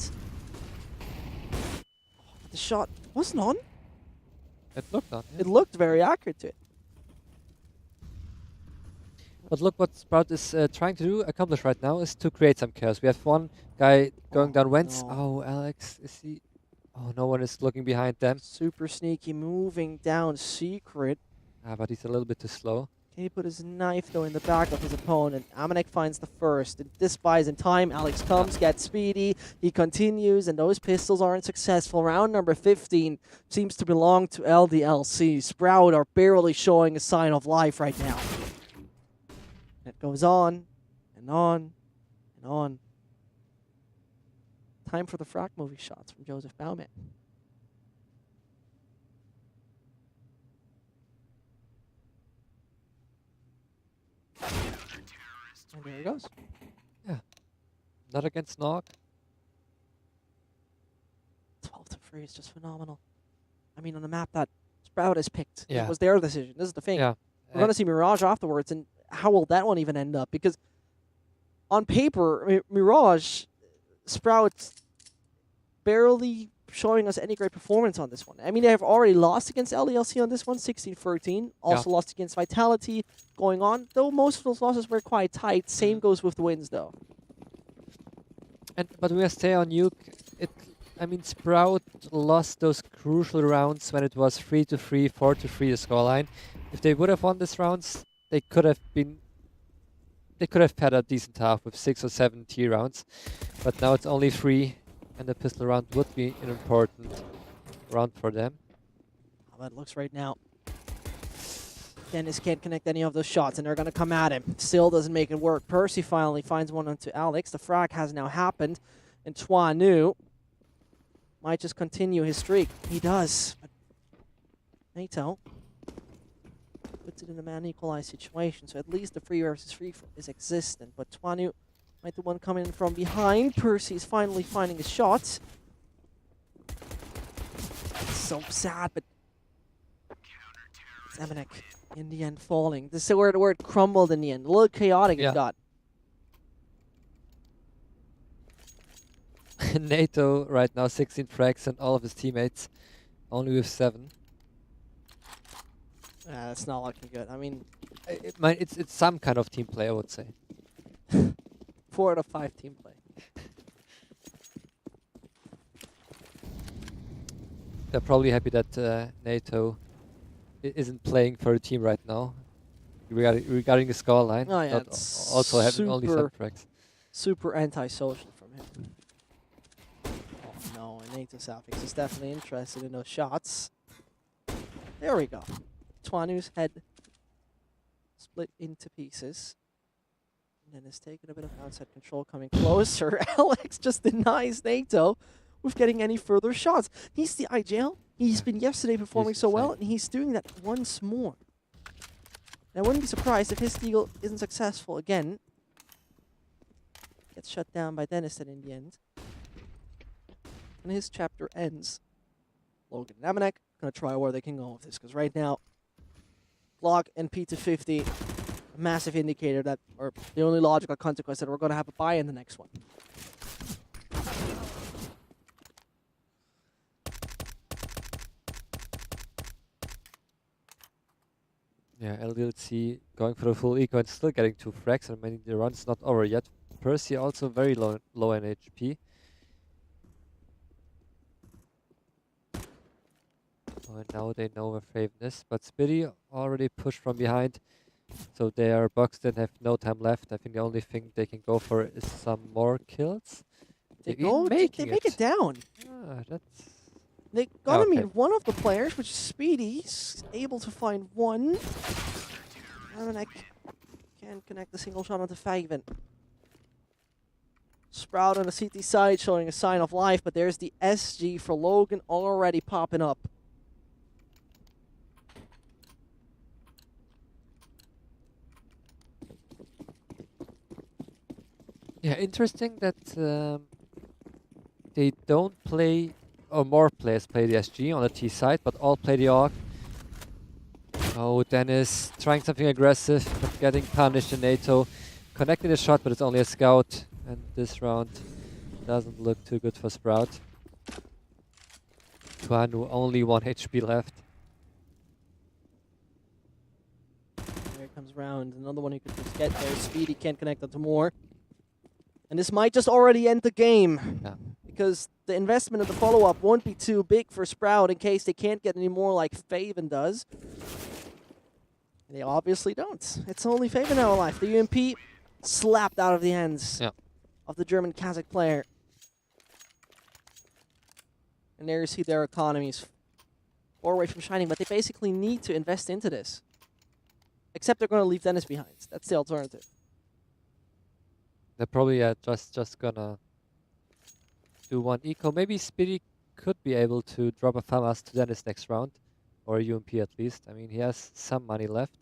The shot wasn't on. It looked on. Yeah. It looked very accurate to it. But look what Sprout is trying to accomplish right now is to create some chaos. We have one guy going down Wentz. No. Oh, Alex, is he... Oh, no one is looking behind them. Super sneaky, moving down secret. But he's a little bit too slow. Can he put his knife, though, in the back of his opponent? Amanek finds the first. And this buys in time. Alex comes, gets Speedy. He continues, and those pistols aren't successful. Round number 15 seems to belong to LDLC. Sprout are barely showing a sign of life right now. And it goes on, and on, and on. Time for the frack movie shots from Joseph Bauman. And there he goes. Not against Nog. 12 to 3 is just phenomenal. I mean, on a map that Sprout has picked, Yeah. it was their decision. This is the thing. Yeah. We're going to see Mirage afterwards, and how will that one even end up? Because on paper, Mirage, Sprout barely showing us any great performance on this one. I mean, they have already lost against LDLC on this one, 16-13. Also lost against Vitality going on, though most of those losses were quite tight. Same goes with the wins, though. But we stay on Nuke. I mean, Sprout lost those crucial rounds when it was 3-3, 4-3 the scoreline. If they would have won these rounds, they could have had a decent half with 6 or 7 T rounds. But now it's only 3, and the pistol round would be an important round for them. How it looks right now. Dennis can't connect any of those shots, and they're going to come at him. Still doesn't make it work. Percy finally finds one onto Alex. The frag has now happened, and Twanu might just continue his streak. He does. But NATO puts it in a man equalized situation, so at least the 3 versus 3 is existent. But Twanu might the one coming in from behind. Percy is finally finding his shots. It's so sad, but Zemanek in the end falling. This is where the word crumbled in the end. A little chaotic it got. NATO right now 16 frags and all of his teammates only with 7. That's not looking good. I mean, It's some kind of team play, I would say. 4 out of 5 team play. They're probably happy that NATO isn't playing for a team right now. Regarding the scoreline, Oh yeah, not it's also having only 7 frags. super antisocial from him. Oh no, and NATO Southix is definitely interested in those shots. There we go. Twanu's head split into pieces. And then is taking a bit of outside control, coming closer. Alex just denies NATO with getting any further shots. He's the IGL. He's been yesterday performing so well, and he's doing that once more. And I wouldn't be surprised if his deal isn't successful again. Gets shut down by Dennis then in the end. And his chapter ends. Logan and Amanek gonna try where they can go with this, because right now, Glock and P250, a massive indicator that, or the only logical consequence that we're gonna have a buy in the next one. Yeah, LDLC going for the full eco and still getting 2 frags. I mean, the run's not over yet. Percy also very low in HP. Oh, and now they know where Faven is. But Spitty already pushed from behind. So they are boxed and have no time left. I think the only thing they can go for is some more kills. They make it down. That's... They gotta Okay. meet one of the players, which is Speedy. He's able to find one. Amanek can't connect the single shot onto Faven. Sprout on the CT side showing a sign of life, but there's the SG for Logan already popping up. Yeah, interesting that they don't play, or more players play the SG on the T side, but all play the AUG. Oh, Dennis trying something aggressive, but getting punished in NATO. Connecting the shot, but it's only a scout. And this round doesn't look too good for Sprout. Tuanu only 1 HP left. Here comes round. Another one who could just get there. Speedy can't connect onto more. And this might just already end the game. Yeah. Because the investment of the follow-up won't be too big for Sprout in case they can't get any more like Faven does. They obviously don't. It's only Faven now alive. The UMP slapped out of the hands of the German Kazakh player. And there you see their economies far away from shining, but they basically need to invest into this. Except they're going to leave Dennis behind. That's the alternative. They're probably just gonna do 1 eco. Maybe Speedy could be able to drop a FAMAS to Dennis next round. Or a UMP at least. I mean, he has some money left.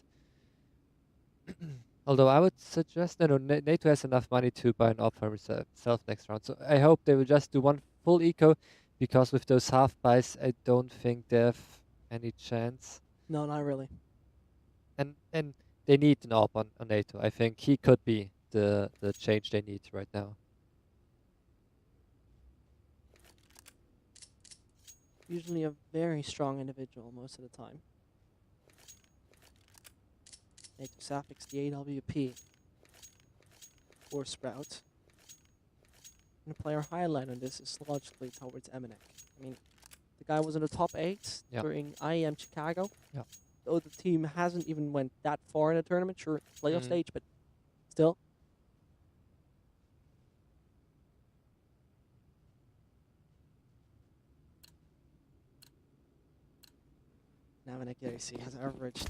Although I would suggest, no, NATO has enough money to buy an AWP for himself next round. So I hope they will just do one full eco, because with those half buys, I don't think they have any chance. No, not really. And they need an AWP on NATO. I think he could be the change they need right now. Usually a very strong individual most of the time. Make Suffix the AWP for Sprout. And the player highlight on this is logically towards Emanek. I mean, the guy was in the top 8 during IEM Chicago. Yeah. Though the team hasn't even went that far in the tournament, sure, playoff stage, but still. Emanek, there you see, has averaged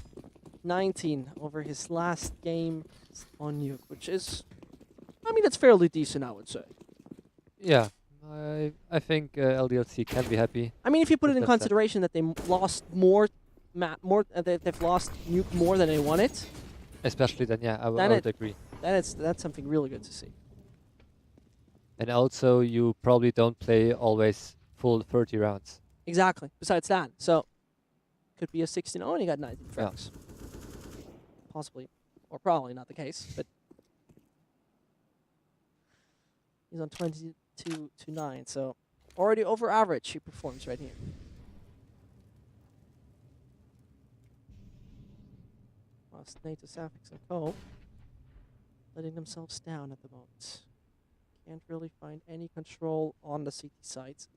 19 over his last game on Nuke, which is, I mean, it's fairly decent, I would say. Yeah, I think LDLC can be happy. I mean, if you put it in That's that. consideration that they lost they've lost Nuke more than they won it, Especially then, yeah, I Then would agree. that's something really good to see. And also, you probably don't play always full 30 rounds. Exactly. Besides that, so could be a 16-0 and he got 19 frags. Possibly, or probably not the case, but he's on 22-9, so already over average he performs right here. Whilst NATO, Suffix, and Co. letting themselves down at the moment. Can't really find any control on the CT sites.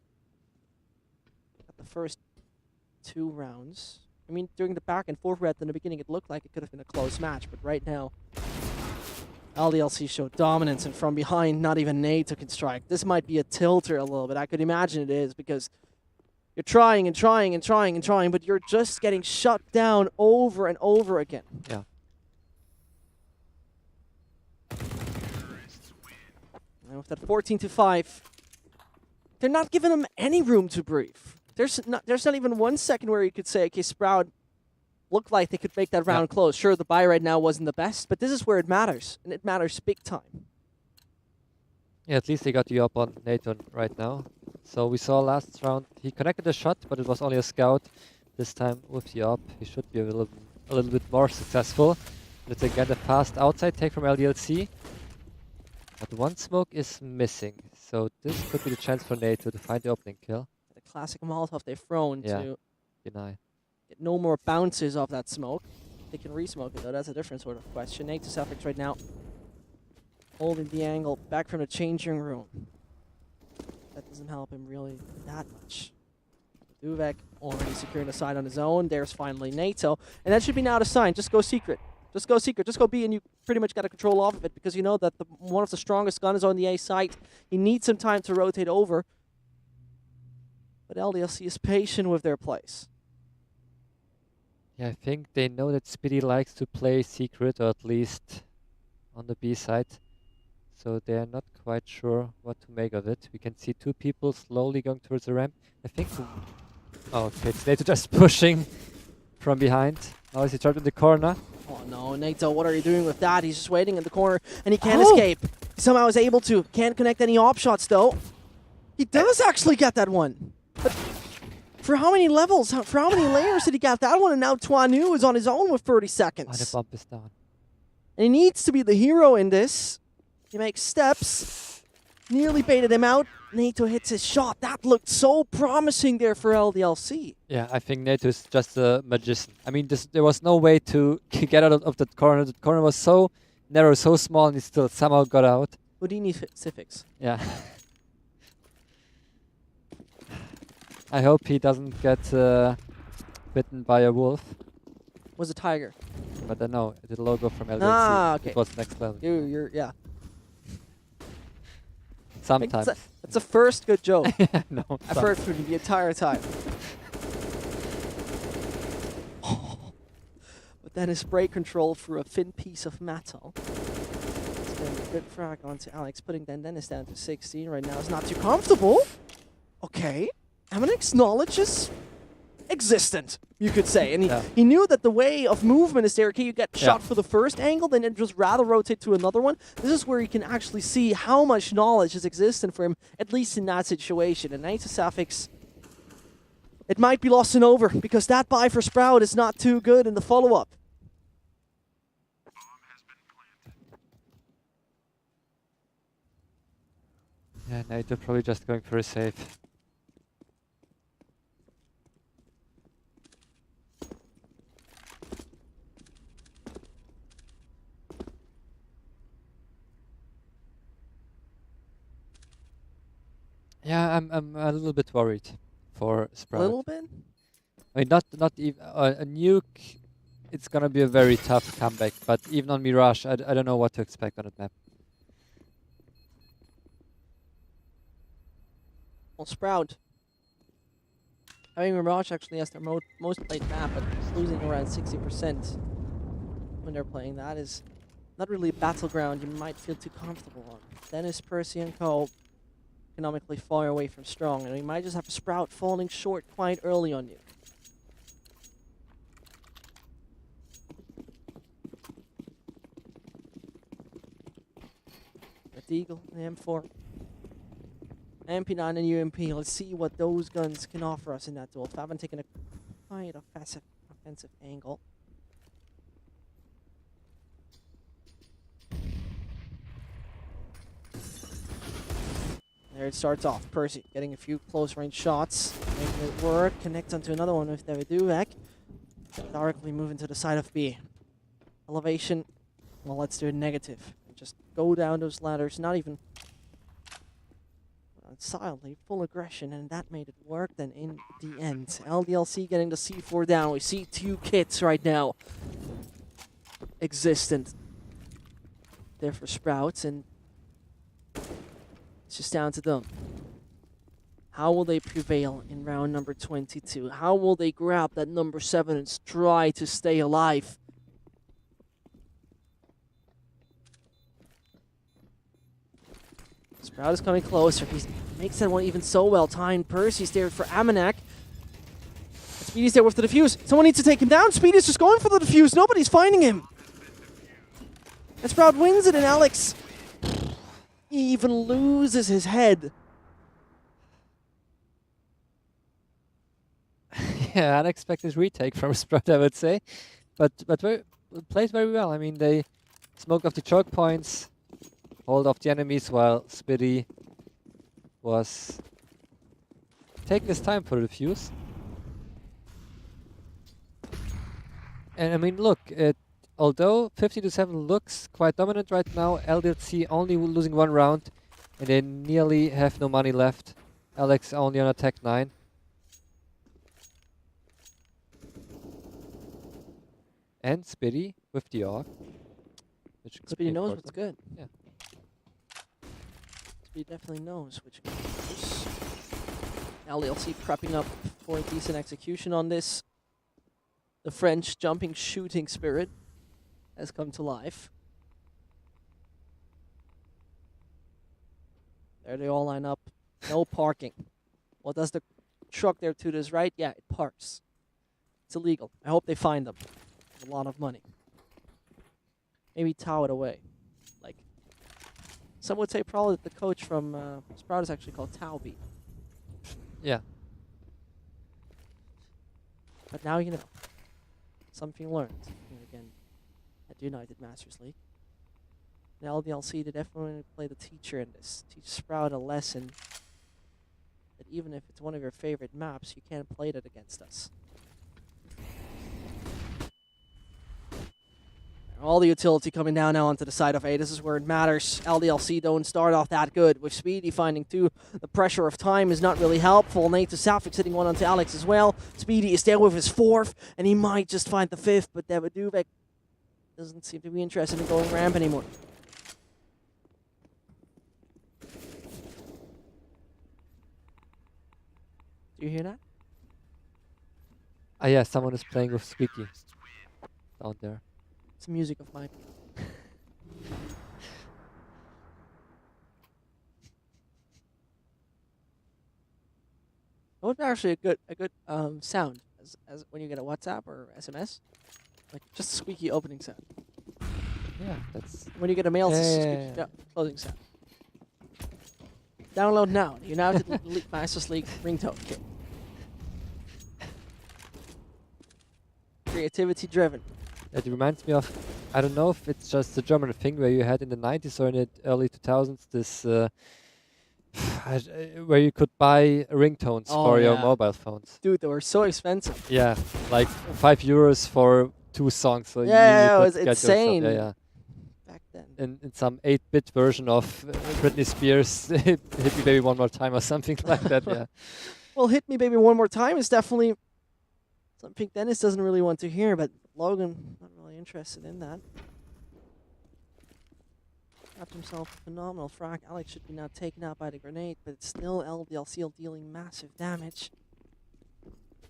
Got the first 2 rounds. I mean, during the back and forth in the beginning, it looked like it could have been a close match, but right now, LDLC showed dominance, and from behind, not even NATO can strike. This might be a tilter a little bit. I could imagine it is, because you're trying and trying and trying and trying, but you're just getting shut down over and over again. Yeah. And with that 14-5, they're not giving them any room to breathe. There's not even 1 second where you could say, okay, Sprout looked like they could make that round close. Sure, the buy right now wasn't the best, but this is where it matters, and it matters big time. Yeah, at least they got you up on Nathan right now. So we saw last round, he connected a shot, but it was only a scout. This time with the up, he should be a little bit more successful. Let's again a fast outside take from LDLC. But 1 smoke is missing, so this could be the chance for NATO to find the opening kill. The classic Molotov they've thrown to deny. get no more bounces off that smoke. They can re-smoke it though, that's a different sort of question. NATO Suffix right now holding the angle back from the changing room. That doesn't help him really that much. Duvek already securing the side on his own. There's finally NATO. And that should be now the sign. Just go secret. Just go secret. Just go B, and you pretty much got to control off of it, because you know that one of the strongest guns on the A site. He needs some time to rotate over. But LDLC is patient with their plays. Yeah, I think they know that Speedy likes to play secret, or at least on the B side. So they are not quite sure what to make of it. We can see 2 people slowly going towards the ramp. I think... Oh, okay, it's NATO just pushing from behind. Now is he trapped in the corner? Oh no, NATO, what are you doing with that? He's just waiting in the corner, and he can't escape. He somehow is able to. Can't connect any op shots, though. He does actually get that one. But for how many levels, for how many layers did he get that one? And now Tuanu is on his own with 30 seconds. Oh, the bump is down. And he needs to be the hero in this. He makes steps. Nearly baited him out. NATO hits his shot. That looked so promising there for LDLC. Yeah, I think NATO is just a magician. I mean, there was no way to get out of that corner. The corner was so narrow, so small, and he still somehow got out. Houdini Civics. Yeah. I hope he doesn't get bitten by a wolf. Was a tiger. But no, the logo from LDLC. Ah, okay. It was next level. You're yeah. Sometimes. That's a first good joke. No, I've heard from you the entire time. But then his spray control through a thin piece of metal. It's been a good frag onto Alex, putting Dennis down to 16 right now. It's not too comfortable. Okay. Emanek acknowledges existent, you could say. And Yeah. he knew that the way of movement is there. Okay, you get shot for the first angle, then it just rather rotate to another one. This is where you can actually see how much knowledge is existent for him, at least in that situation. And now to Safix, it might be lost and over, because that buy for Sprout is not too good in the follow-up. Yeah, Nato probably just going for a safe. Yeah, I'm a little bit worried for A Sprout. little bit? I mean, not even a nuke. It's gonna be a very tough comeback, but even on Mirage, I don't know what to expect on that map. Well, Sprout, having Mirage actually has their most played map, but losing around 60% when they're playing that is not really a battleground you might feel too comfortable on. Dennis, Percy, and Co. economically far away from strong, and you might just have a Sprout falling short quite early on you. The Deagle, the M4, MP9 and UMP. Let's see what those guns can offer us in that duel. Faven taking a quite offensive angle. There it starts off. Percy getting a few close range shots, making it work. Connects onto another one with Daviduvek. Directly moving to the side of B. Elevation. Well, let's do it negative. Just go down those ladders. Not even silently, full aggression, and that made it work. Then in the end, LDLC getting the C4 down. We see two kits right now existent there for Sprouts, and it's just down to them. How will they prevail in round number 22? How will they grab that number 7 and try to stay alive? Sprout is coming closer. He makes that one even so well timed. Percy's there for Amanek. Speedy's there with the defuse. Someone needs to take him down. Speedy's just going for the defuse. Nobody's finding him. And Sprout wins it, and Alex even loses his head. Yeah, unexpected retake from Sprout, I would say, but played very well. I mean, they smoked off the choke points, hold off the enemies, while Spitty was taking his time for the defuse. And I mean, look, although 50-7 looks quite dominant right now, LDLC only losing one round, and they nearly have no money left. Alex only on attack 9. And Spitty with the AUG. Which could be Speedy knows important. what's good. Yeah. Speedy definitely knows which goes. LDLC prepping up for a decent execution on this. The French jumping shooting spirit has come to life. There they all line up. No parking. What does the truck there to this right? Yeah, it parks. It's illegal. I hope they find them. A lot of money. Maybe tow it away. Like, some would say probably that the coach from Sprout is actually called Towby. Yeah. But now you know. Something learned. And again, at United Masters League. In LDLC, they definitely play the teacher in this. Teach Sprout a lesson that even if it's one of your favorite maps, you can't play that against us. All the utility coming down now onto the side of A. This is where it matters. LDLC don't start off that good. With Speedy finding 2, the pressure of time is not really helpful. Nate to Safix hitting one onto Alex as well. Speedy is there with his 4th, and he might just find the 5th, but Daviduvek doesn't seem to be interested in going ramp anymore. Do you hear that? Ah, yeah, someone is playing with Squeaky down there. It's music of mine. That would be actually a good sound as when you get a WhatsApp or SMS, like just a squeaky opening sound. Yeah, that's When you get a mail, it's just a Yeah. squeaky closing sound. Download now. The United Masters League ringtone kit. Creativity driven. It reminds me of, I don't know if it's just a German thing where you had in the 90s or in the early 2000s this, where you could buy ringtones Oh, for your yeah. mobile phones. Dude, they were so expensive. Yeah, like €5 for 2 songs. So Yeah, it could was get yourself- insane. Yeah, Back then. in some 8-bit version of Britney Spears, Hit Me Baby One More Time or something like that. Yeah. Well, Hit Me Baby One More Time is definitely something Dennis doesn't really want to hear, but Logan, not really interested in that. Got himself a phenomenal frag. Alex should be now taken out by the grenade, but it's still LDLC dealing massive damage.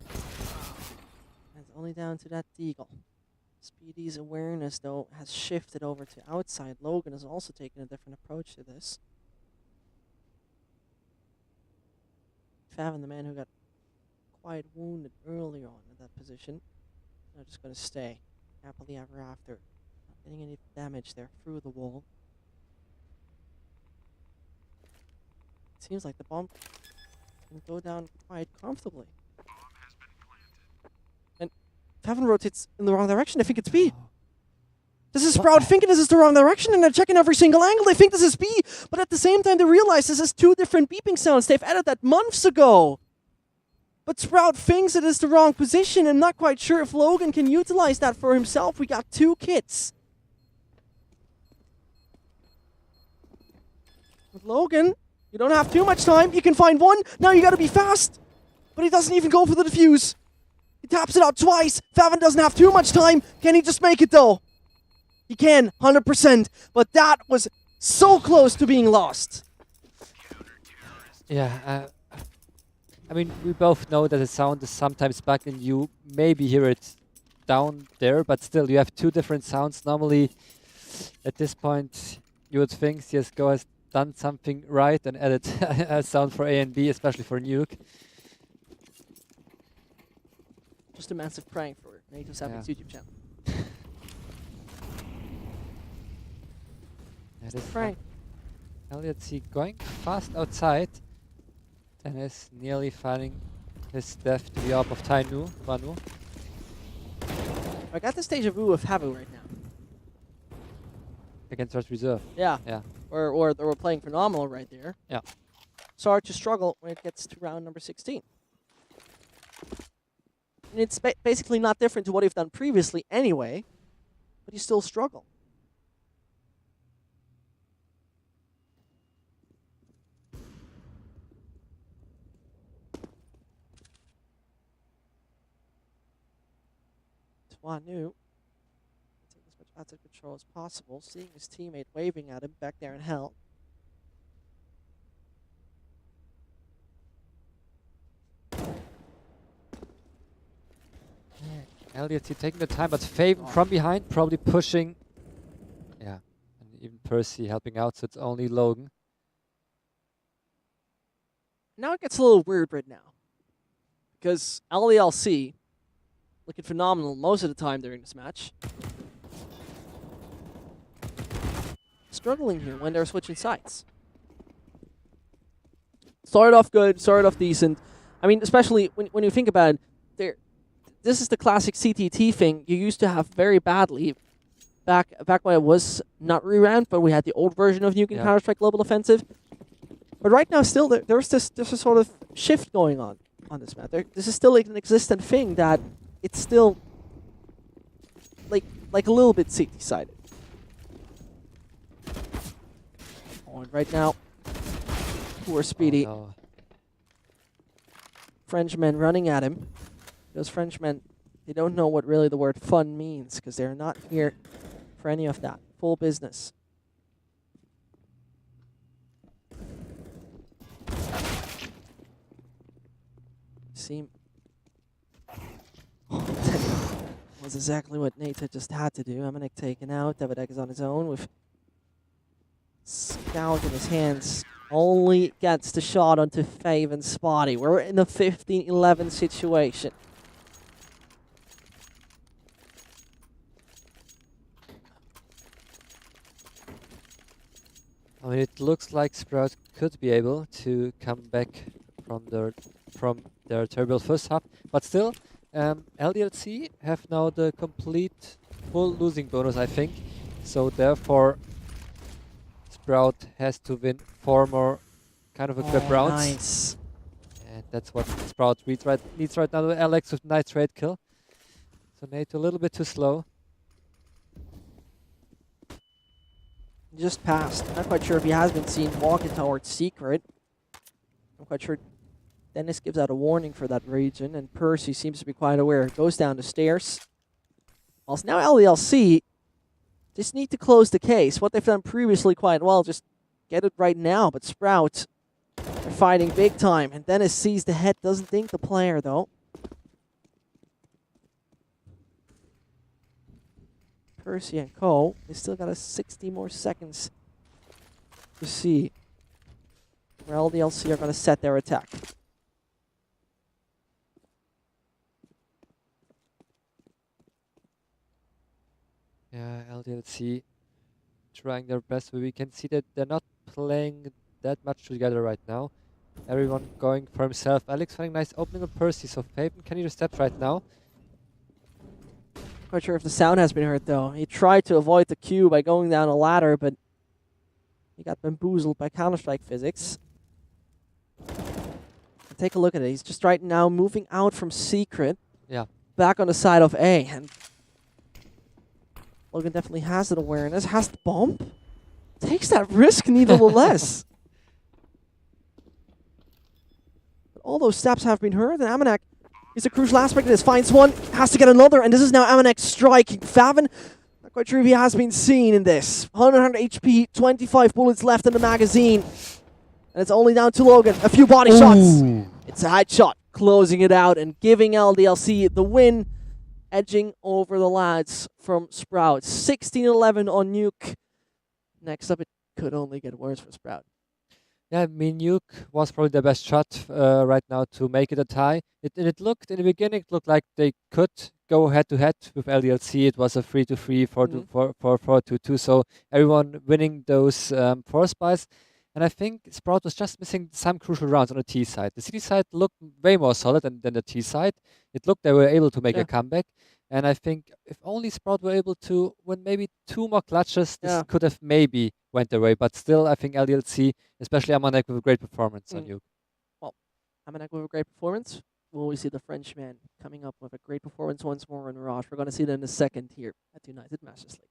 And it's only down to that Deagle. Speedy's awareness, though, has shifted over to outside. Logan has also taken a different approach to this. Favin, the man who got quite wounded earlier on in that position, now just going to stay happily ever after. Not getting any damage there through the wall. Seems like the bomb can go down quite comfortably. And Favin rotates in the wrong direction. I think it's B. This is Sprout thinking this is the wrong direction, and they're checking every single angle. They think this is B, but at the same time they realize this is 2 different beeping sounds. They've added that months ago. But Sprout thinks it is the wrong position. I'm not quite sure if Logan can utilize that for himself. We got 2 kits. With Logan, you don't have too much time. You can find one. Now you gotta be fast. But he doesn't even go for the defuse. He taps it out twice. Favin doesn't have too much time. Can he just make it though? He can, 100%. But that was so close to being lost. Yeah, I mean, we both know that the sound is sometimes back and you maybe hear it down there, but still, you have 2 different sounds. Normally, at this point, you would think CSGO has done something right and added a sound for A and B, especially for Nuke. Just a massive prank for Native Savage YouTube channel. Yeah, this Prank. LDLC going fast outside. Dennis nearly finding his death to the AWP of Vanu. I got this deja vu of Havu right now. Against Red Reserve. Yeah. Yeah. Or they were playing phenomenal right there. Yeah. Start to struggle when it gets to round number 16. And it's basically not different to what you've done previously anyway, but you still struggle. Wanu take as much outside control as possible, seeing his teammate waving at him back there in hell. LDLC taking the time, but Faven from behind, probably pushing. Yeah, and even Percy helping out, so it's only Logan. Now it gets a little weird right now. Because LDLC looking phenomenal most of the time during this match. Struggling here when they're switching sides. Started off good, started off decent. I mean, especially when you think about it, this is the classic CTT thing you used to have very badly back when it was not re-ramped, but we had the old version of Nuke and Counter-Strike Global Offensive. But right now, still, there's this sort of shift going on this map. This is still like an existent thing that it's still like a little bit CT-sided. And right now, poor Speedy. Oh, no. Frenchmen running at him. Those Frenchmen, they don't know what really the word fun means because they're not here for any of that. Full business. Seem was exactly what Nate had just had to do. Amanek taken out. Davidek is on his own with Scout in his hands. Only gets the shot onto Fave and Spotty. We're in a 15-11 situation. I mean, it looks like Sprout could be able to come back from their terrible first half, but still, LDLC have now the complete full losing bonus, I think. So therefore, Sprout has to win 4 more kind of equipped rounds. Nice. And that's what Sprout needs right now. Alex with nice trade kill. So Nate a little bit too slow. Just passed. Not quite sure if he has been seen walking towards Secret. I'm quite sure Dennis gives out a warning for that region, and Percy seems to be quite aware. Goes down the stairs. Also, now LDLC just need to close the case. What they've done previously quite well, just get it right now. But Sprout, they're fighting big time, and Dennis sees the head, doesn't think the player, though. Percy and Co. They still got 60 more seconds to see where LDLC are going to set their attack. Yeah, LDLC trying their best, but we can see that they're not playing that much together right now. Everyone going for himself. Alex finding nice opening with Percy, so Fabian can either steps right now. Quite sure if the sound has been heard, though. He tried to avoid the queue by going down a ladder, but he got bamboozled by Counter-Strike physics. And take a look at it. He's just right now moving out from Secret. Yeah. Back on the side of A. And Logan definitely has that awareness, has the bump. Takes that risk nevertheless. But all those steps have been heard, and Amanek is a crucial aspect of this. Finds one, has to get another, and this is now Amanek striking. Favin, not quite sure if he has been seen in this. 100 HP, 25 bullets left in the magazine. And it's only down to Logan. A few body shots. It's a headshot, closing it out and giving LDLC the win, edging over the lads from Sprout. 16-11 on Nuke. Next up, it could only get worse for Sprout. Yeah, I mean, Nuke was probably the best shot right now to make it a tie. It looked, in the beginning, it looked like they could go head-to-head with LDLC. It was a 3-3, 4-2, so everyone winning those force buys. And I think Sprout was just missing some crucial rounds on the T side. The City side looked way more solid than the T side. It looked they were able to make a comeback. And I think if only Sprout were able to win maybe 2 more clutches, this could have maybe went their way. But still, I think LDLC, especially Amanek, with a great performance on you. Well, Amanek with a great performance. Will we see the Frenchman coming up with a great performance once more in Mirage? We're going to see that in a second here at United Masters League.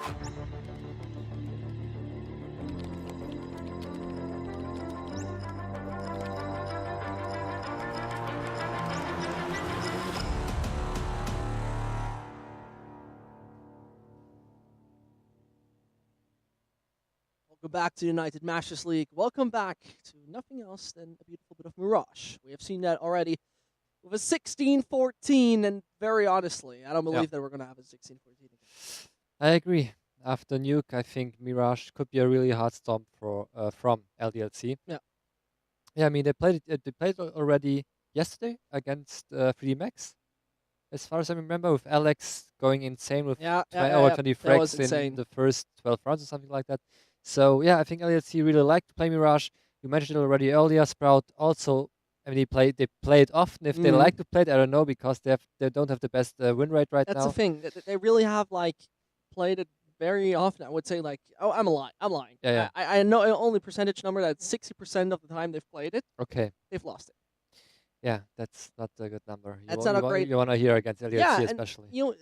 Welcome back to United Masters League. Welcome back to nothing else than a beautiful bit of Mirage. We have seen that already with a 16-14, and very honestly, I don't believe that we're going to have a 16-14 again. I agree. After Nuke, I think Mirage could be a really hard stomp for from LDLC. Yeah. Yeah, I mean they played already yesterday against 3D Max. As far as I remember, with Alex going insane with over 20 That was frags in insane. the first 12 rounds or something like that. So yeah, I think LDLC really like to play Mirage. You mentioned it already earlier. Sprout also, I mean, they play it often. If they like to play it, I don't know, because they don't have the best win rate right That's now. the thing. They really have like played it very often. I would say like, oh, I'm lying. Yeah. I know only percentage number that 60% of the time they've played it, Okay. they've lost it. Yeah, that's not a good number. That's not a great. You want to hear against LDLC Yeah, and especially. you know,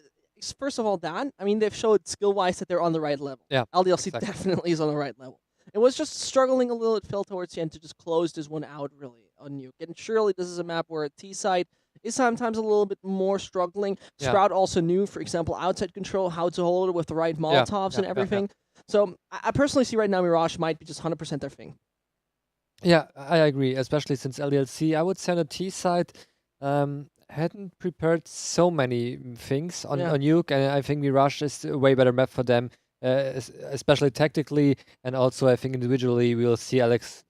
first of all, Dan, I mean, they've showed skill-wise that they're on the right level. Yeah, LDLC exactly. definitely is on the right level. It was just struggling a little. It fell towards the end to just close this one out really on Nuke. And surely this is a map where a T side is sometimes a little bit more struggling. Yeah. Sprout also knew, for example, outside control, how to hold it with the right Molotovs and everything. So I personally see right now Mirage might be just 100% their thing. Yeah, I agree, especially since LDLC, I would say on the T side, hadn't prepared so many things on Nuke, and I think Mirage is a way better map for them, especially tactically, and also I think individually we'll see Alex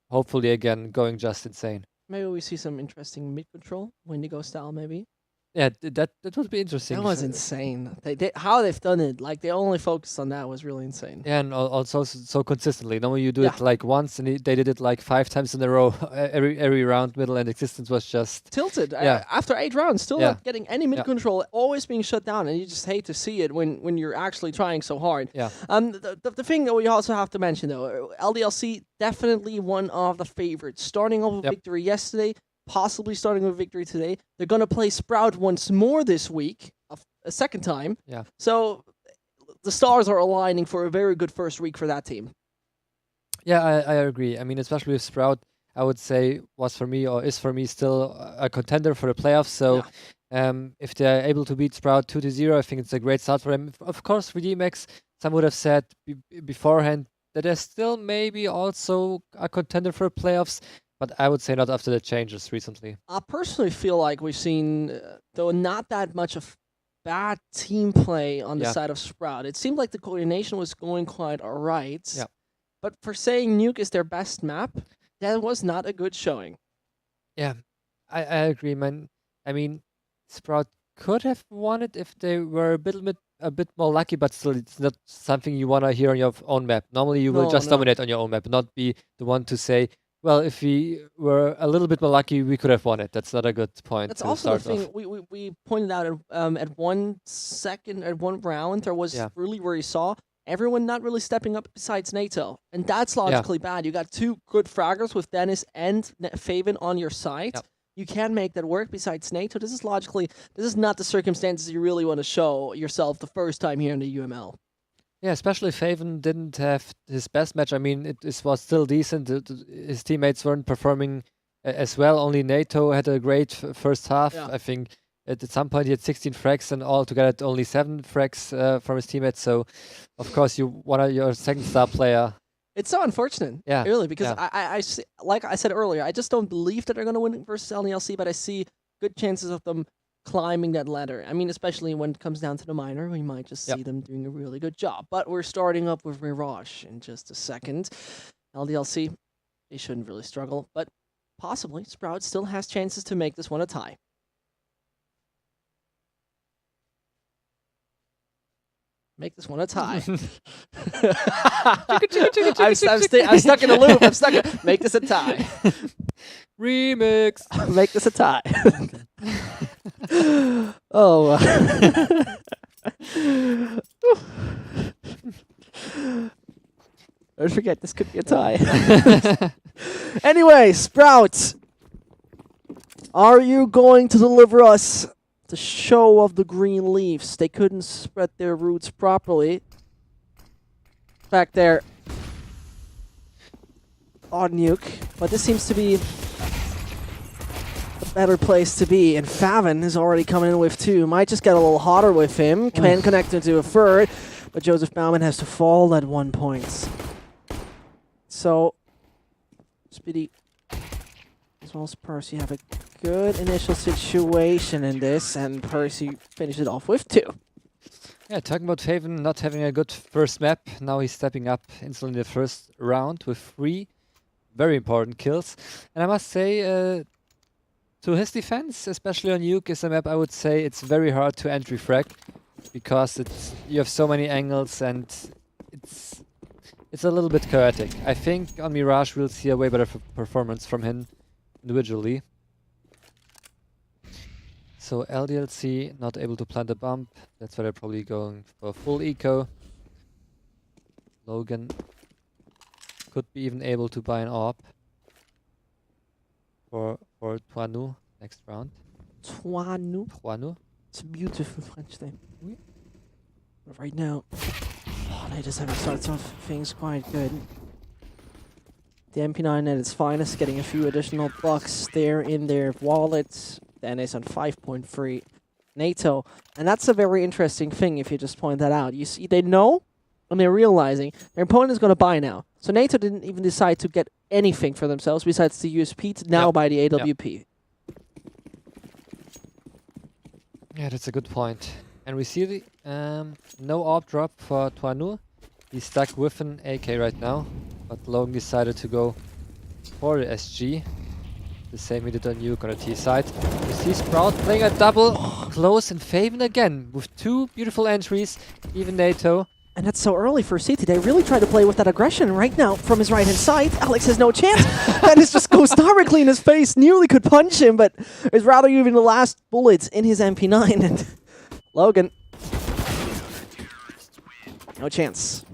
hopefully again going just insane. Maybe we see some interesting mid-control, Wendigo style maybe. Yeah, that would be interesting. That was insane. How they've done it, like they only focused on that was really insane. Yeah, and also so consistently. Normally you do it like once, and they did it like 5 times in a row. Every round, middle, and existence was just tilted. Yeah. After 8 rounds, still not getting any mid control, always being shut down, and you just hate to see it when you're actually trying so hard. Yeah. The thing that we also have to mention though, LDLC definitely one of the favorites. Starting off with victory yesterday, possibly starting with victory today. They're going to play Sprout once more this week, a second time. Yeah. So the stars are aligning for a very good first week for that team. Yeah, I agree. I mean, especially with Sprout, I would say is for me still a contender for the playoffs. So if they're able to beat Sprout 2-0, I think it's a great start for them. Of course, for DMX, some would have said beforehand that they're still maybe also a contender for the playoffs. But I would say not after the changes recently. I personally feel like we've seen, though, not that much of bad team play on the side of Sprout. It seemed like the coordination was going quite all right. Yeah. But for saying Nuke is their best map, that was not a good showing. Yeah, I agree, man. I mean, Sprout could have won it if they were a bit more lucky, but still, it's not something you want to hear on your own map. Normally, you will just dominate on your own map, not be the one to say, well, if we were a little bit more lucky, we could have won it. That's not a good point. That's also the thing we pointed out at 1 second, at 1 round, there was really where you saw everyone not really stepping up besides NATO. And that's logically bad. You got 2 good fraggers with Dennis and Faven on your side. Yep. You can make that work besides NATO. This is not the circumstances you really want to show yourself the first time here in the UML. Yeah, especially Faven didn't have his best match. I mean, it was still decent. His teammates weren't performing as well. Only NATO had a great first half. I think at some point he had 16 frags and altogether only 7 frags from his teammates. So, of course, you want your second star player. It's so unfortunate, really, because I see, like I said earlier, I just don't believe that they're going to win versus LDLC, but I see good chances of them climbing that ladder. I mean, especially when it comes down to the minor, we might just see them doing a really good job. But we're starting up with Mirage in just a second. LDLC, they shouldn't really struggle, but possibly Sprout still has chances to make this one a tie. Make this one a tie. I'm stuck in a loop. I'm stuck. Make this a tie. Remix. Make this a tie. Oh. Don't forget, this could be a tie. Anyway, Sprout, are you going to deliver us the show of the green leaves? They couldn't spread their roots properly. back there on Nuke, but this seems to be a better place to be. And Favin is already coming in with 2. Might just get a little hotter with him. Can connect into a third, but Joseph Bauman has to fall at 1 point. So, Speedy as well as Percy have a good initial situation in this, and Percy finishes it off with 2. Yeah, talking about Faven not having a good first map, now he's stepping up instantly in the first round with 3 very important kills. And I must say, to his defense, especially on Nuke, is a map I would say it's very hard to entry frag, because you have so many angles and it's a little bit chaotic. I think on Mirage we'll see a way better performance from him individually. So LDLC not able to plant a bomb. That's why they're probably going for full eco. Logan could be even able to buy an AWP for Tuanu next round. Tuanu. It's a beautiful French name. Oui. But right now, they just haven't started off things quite good. The MP9 at its finest, getting a few additional bucks there in their wallets. Dennis on 5.3 NATO. And that's a very interesting thing if you just point that out. You see, they know and they're realizing their opponent is going to buy now. So NATO didn't even decide to get anything for themselves besides the USP to now buy the AWP. Yeah, that's a good point. And we see the no AWP drop for Tuanu. He's stuck with an AK right now, but Logan decided to go for the SG. The same he did on Nuke on the T side. We see Sprout playing a double close and Faven again with 2 beautiful entries, even NATO. And that's so early for CT. They really try to play with that aggression right now from his right-hand side. Alex has no chance. Dennis just goes directly in his face. Nearly could punch him, but is rather even the last bullets in his MP9. And Logan, no chance.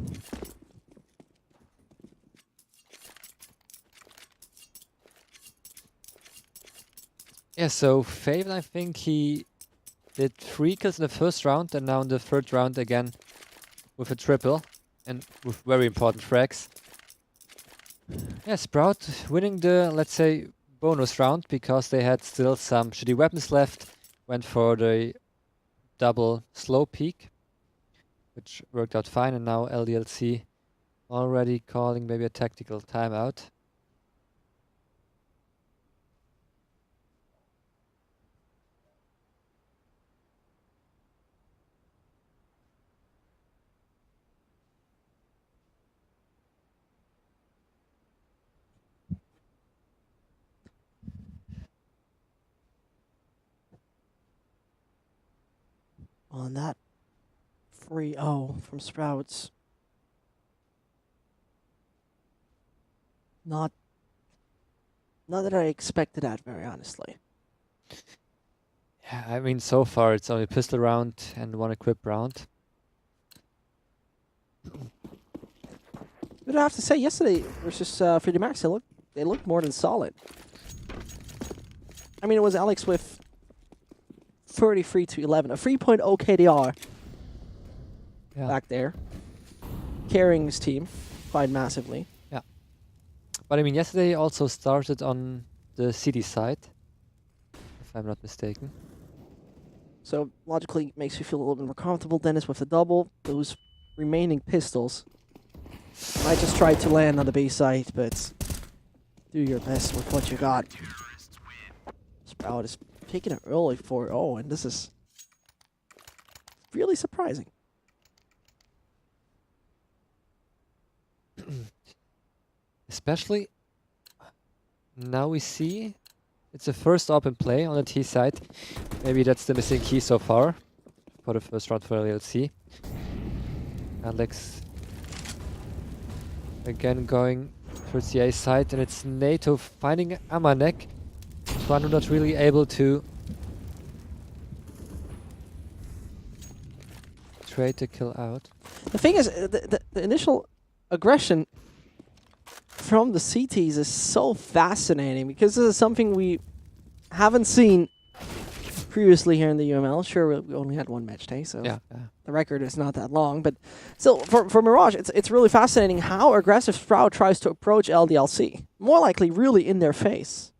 Yeah, so Faven, I think he did 3 kills in the first round, and now in the third round again with a triple, and with very important frags. Yeah, Sprout winning the, let's say, bonus round, because they had still some shitty weapons left, went for the double slow peek, which worked out fine, and now LDLC already calling maybe a tactical timeout. On that 3-0 from Sprouts. Not that I expected that, very honestly. Yeah, I mean, so far it's only pistol round and 1 equip round. But I have to say, yesterday versus 3D Max, they looked more than solid. I mean, it was Alex with 33 to 11, a 3.0 KDR back there, carrying his team quite massively. Yeah, but I mean, yesterday also started on the city side, if I'm not mistaken. So logically, makes you feel a little bit more comfortable. Dennis with the double, those remaining pistols. Might just try to land on the B side, but do your best with what you got. Sprout is taking it early 4-0, and this is really surprising. Especially now we see it's the first open play on the T side. Maybe that's the missing key so far for the first round for LDLC. Alex again going towards the A side, and it's NATO finding Amanek. Tuanu not really able to trade the kill out. The thing is, the initial aggression from the CTs is so fascinating, because this is something we haven't seen previously here in the UML. Sure, we only had one match day, so Yeah. the record is not that long. But still, for Mirage, it's really fascinating how aggressive Sprout tries to approach LDLC. More likely, really in their face.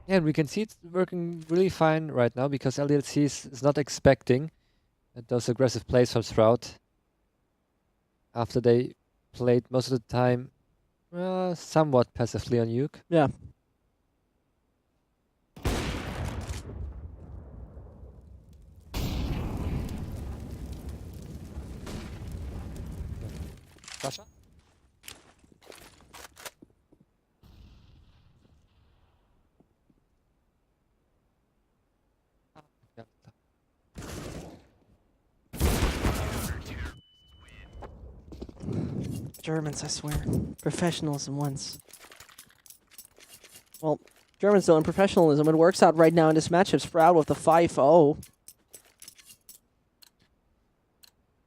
Yeah, and we can see it's working really fine right now because LDLC is not expecting those aggressive plays from Sprout. After they played most of the time somewhat passively on Uke. Yeah. Sasha? Germans, I swear. Professionalism once. Well, Germans though, in professionalism, it works out right now in this matchup. Sprout with the 5-0.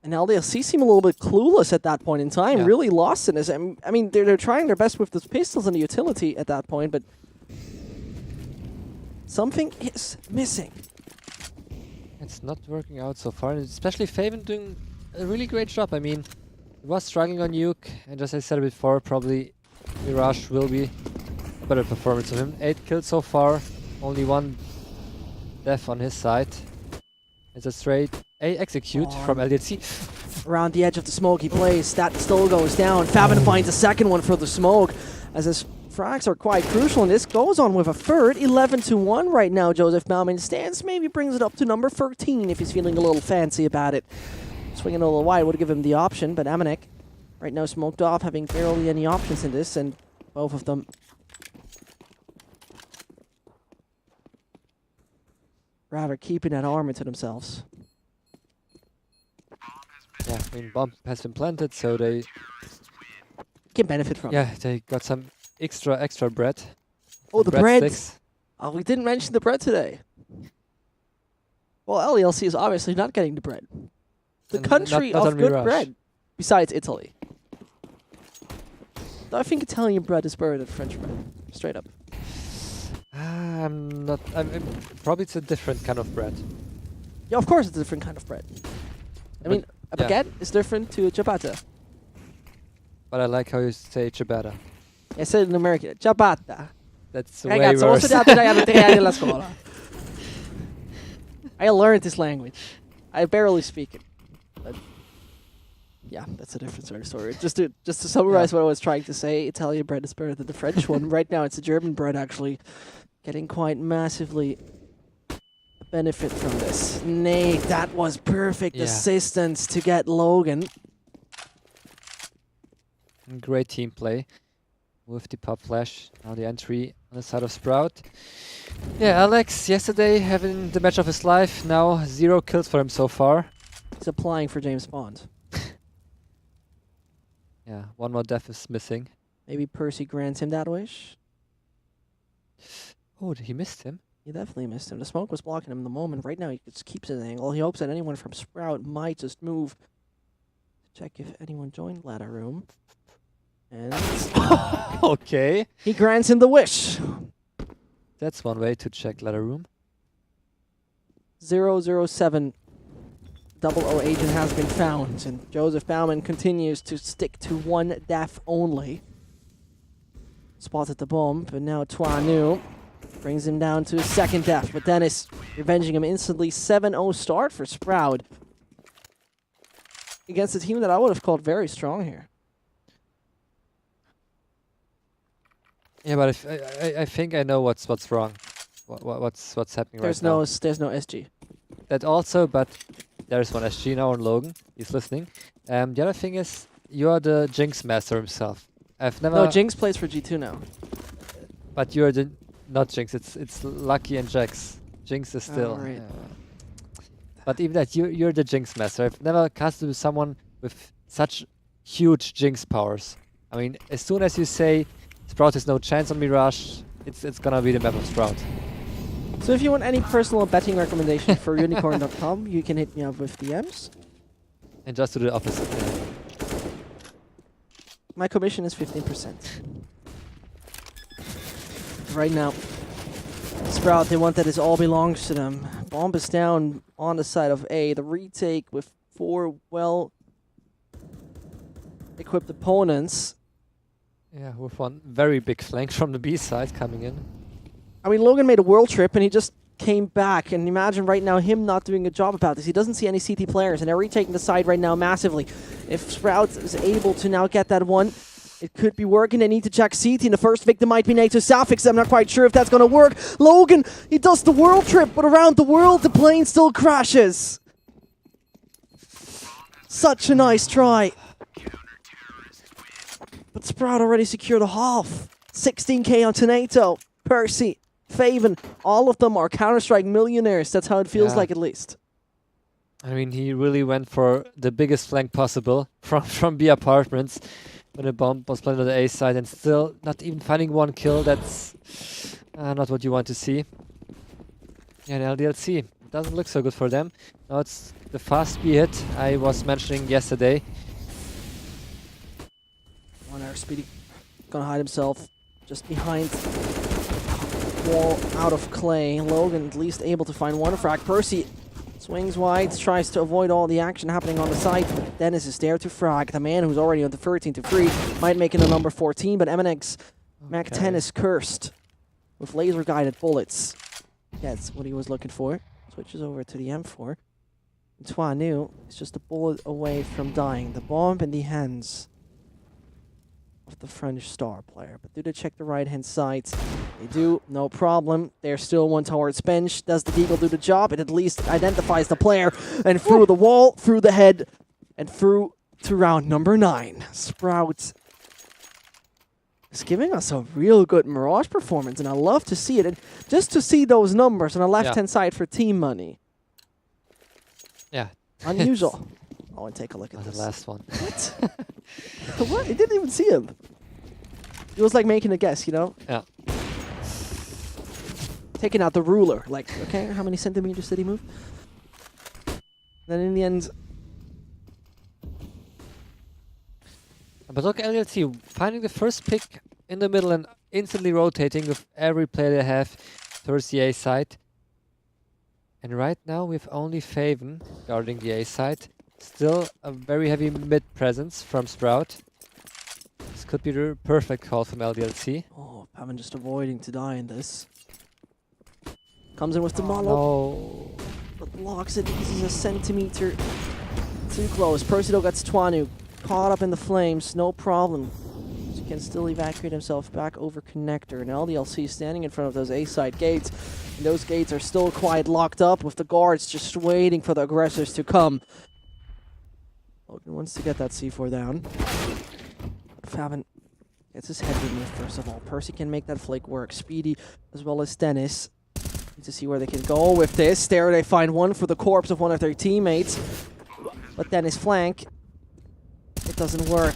And LDLC seem a little bit clueless at that point in time. Yeah. Really lost in this. I mean, they're trying their best with the pistols and the utility at that point, but something is missing. It's not working out so far, and especially Faven doing a really great job. I mean, he was struggling on Uke, and as I said before, probably Mirage will be a better performance of him. 8 kills so far, only 1 death on his side. It's a straight A execute from LDLC. Around the edge of the smoke he plays. That still goes down. Faven finds a second one for the smoke, as his frags are quite crucial, and this goes on with a third. 11-1 right now. Joseph Bauman stands, maybe brings it up to number 13 if he's feeling a little fancy about it. Swinging a little wide would give him the option, but Amanek right now smoked off, having barely any options in this, and both of them rather keeping that armor to themselves. Yeah, I mean, bomb has been planted, so they Can benefit from it. yeah they got some extra bread. Oh, the bread bread! sticks. Oh, we didn't mention the bread today. Well, LDLC is obviously not getting the bread. The And country not of on good Mirage. bread, besides Italy. I think Italian bread is better than French bread, straight up. I'm not. Probably it's a different kind of bread. Yeah, of course it's a different kind of bread. I mean, a yeah. baguette is different to a ciabatta. But I like how you say ciabatta. I said in American, ciabatta. That's way Ragazzo, ho worse. studiato italiano 3 anni alla scuola. I learned this language. I barely speak it. But yeah, that's a different sort of story. Just to summarize what I was trying to say, Italian bread is better than the French one. Right now it's the German bread actually getting quite massively benefit from this. Nate, that was perfect Yeah. assistance to get Logan. Great team play with the pop flash. Now the entry on the side of Sprout. Yeah, Alex yesterday having the match of his life. Now 0 kills for him so far. He's applying for James Bond. Yeah, 1 more death is missing. Maybe Percy grants him that wish. Oh, he missed him. He definitely missed him. The smoke was blocking him in the moment. Right now, he just keeps his angle. He hopes that anyone from Sprout might just move to check if anyone joined ladder room. And Okay, he grants him the wish. that's one way to check ladder room. 007 00 agent has been found, and Joseph Bauman continues to stick to 1 death only. Spotted the bomb, but now Tuanu brings him down to his 2nd death, but Dennis revenging him instantly. 7-0 start for Sprout against a team that I would have called very strong here. Yeah, but if I think I know what's wrong. What's happening There's right now. there's no SG. That also, but there's one SG now on Logan. He's listening. The other thing is, you're the Jinx master himself. I've never. No, Jinx plays for G2 now. But you're the not Jinx. It's Lucky and Jax. Jinx is still. right. But even that, you're the Jinx master. I've never casted with someone with such huge Jinx powers. I mean, as soon as you say Sprout has no chance on Mirage, it's gonna be the map of Sprout. So if you want any personal betting recommendation for unicorn.com, you can hit me up with DMs. And just do the opposite. My commission is 15%. Right now, Sprout, they want that it all belongs to them. Bomb is down on the side of A. The retake with 4 well-equipped opponents. Yeah, with one very big flank from the B side coming in. I mean, Logan made a world trip and he just came back. And imagine right now him not doing a job about this. He doesn't see any CT players and they're retaking the side right now massively. If Sprout is able to now get that one, it could be working. They need to check CT, and the first victim might be NATO Safix. I'm not quite sure if that's going to work. Logan, he does the world trip, but around the world, the plane still crashes. Such a nice try. But Sprout already secured a half. 16k onto NATO. Percy, Faven, all of them are Counter-Strike millionaires. That's how it feels like, at least. I mean, he really went for the biggest flank possible from B apartments. When a bomb was planted on the A side and still not even finding one kill, that's not what you want to see. And LDLC, doesn't look so good for them. Now it's the fast B hit I was mentioning yesterday. One hour Speedy gonna hide himself just behind wall out of clay. Logan at least able to find one frag. Percy swings wide, tries to avoid all the action happening on the side, but Dennis is there to frag. The man who's already on the 13-3 might make it a number 14, but MNX Mac 10 is cursed with laser-guided bullets. That's what he was looking for. Switches over to the M4. Twanu is just a bullet away from dying. The bomb in the hands of the French star player. But do they check the right-hand side? They do, no problem. There's still one towards bench. Does the Deagle do the job? It at least identifies the player. And through the wall, through the head, and through to round number 9. Sprout is giving us a real good Mirage performance, and I love to see it. And just to see those numbers on the left-hand side for team money. Yeah. Unusual. Oh, and take a look at this. The last one. What? What? He didn't even see him. It was like making a guess, you know? Yeah. Taking out the ruler. Like, okay, how many centimeters did he move? Then in the end... But look, LDLC finding the first pick in the middle and instantly rotating with every player they have towards the A side. And right now we have only Faven guarding the A side. Still a very heavy mid presence from Sprout. This could be the perfect call from LDLC. Oh, Pavan just avoiding to die in this. Comes in with the Molotov. No. But blocks it. This is a centimeter too close. Percival gets Twanu. Caught up in the flames. No problem. He can still evacuate himself back over connector. And LDLC standing in front of those A-side gates. And those gates are still quite locked up with the guards just waiting for the aggressors to come. Logan wants to get that C4 down. Faven gets his head removed first of all. Percy can make that flake work. Speedy as well as Dennis. Need to see where they can go with this. There they find one for the corpse of one of their teammates. But Dennis flank. It doesn't work.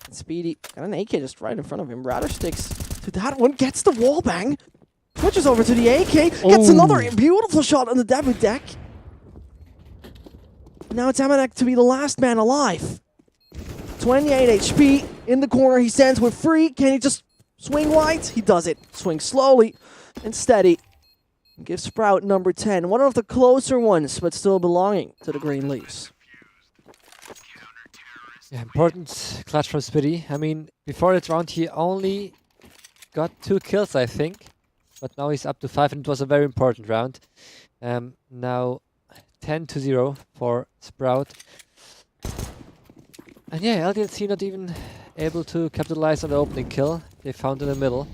And Speedy got an AK just right in front of him. Rather sticks to that one. Gets the wall bang. Switches over to the AK. Gets another beautiful shot on the debut deck. Now it's Amanek to be the last man alive. 28 HP. In the corner he stands with free. Can he just swing wide? He does it. Swings slowly and steady. And gives Sprout number 10. One of the closer ones, but still belonging to the Green Leafs. Yeah, important clutch from Speedy. I mean, before that round he only got 2 kills, I think. But now he's up to 5 and it was a very important round. Now 10-0 for Sprout. And yeah, LDLC not even able to capitalize on the opening kill they found in the middle.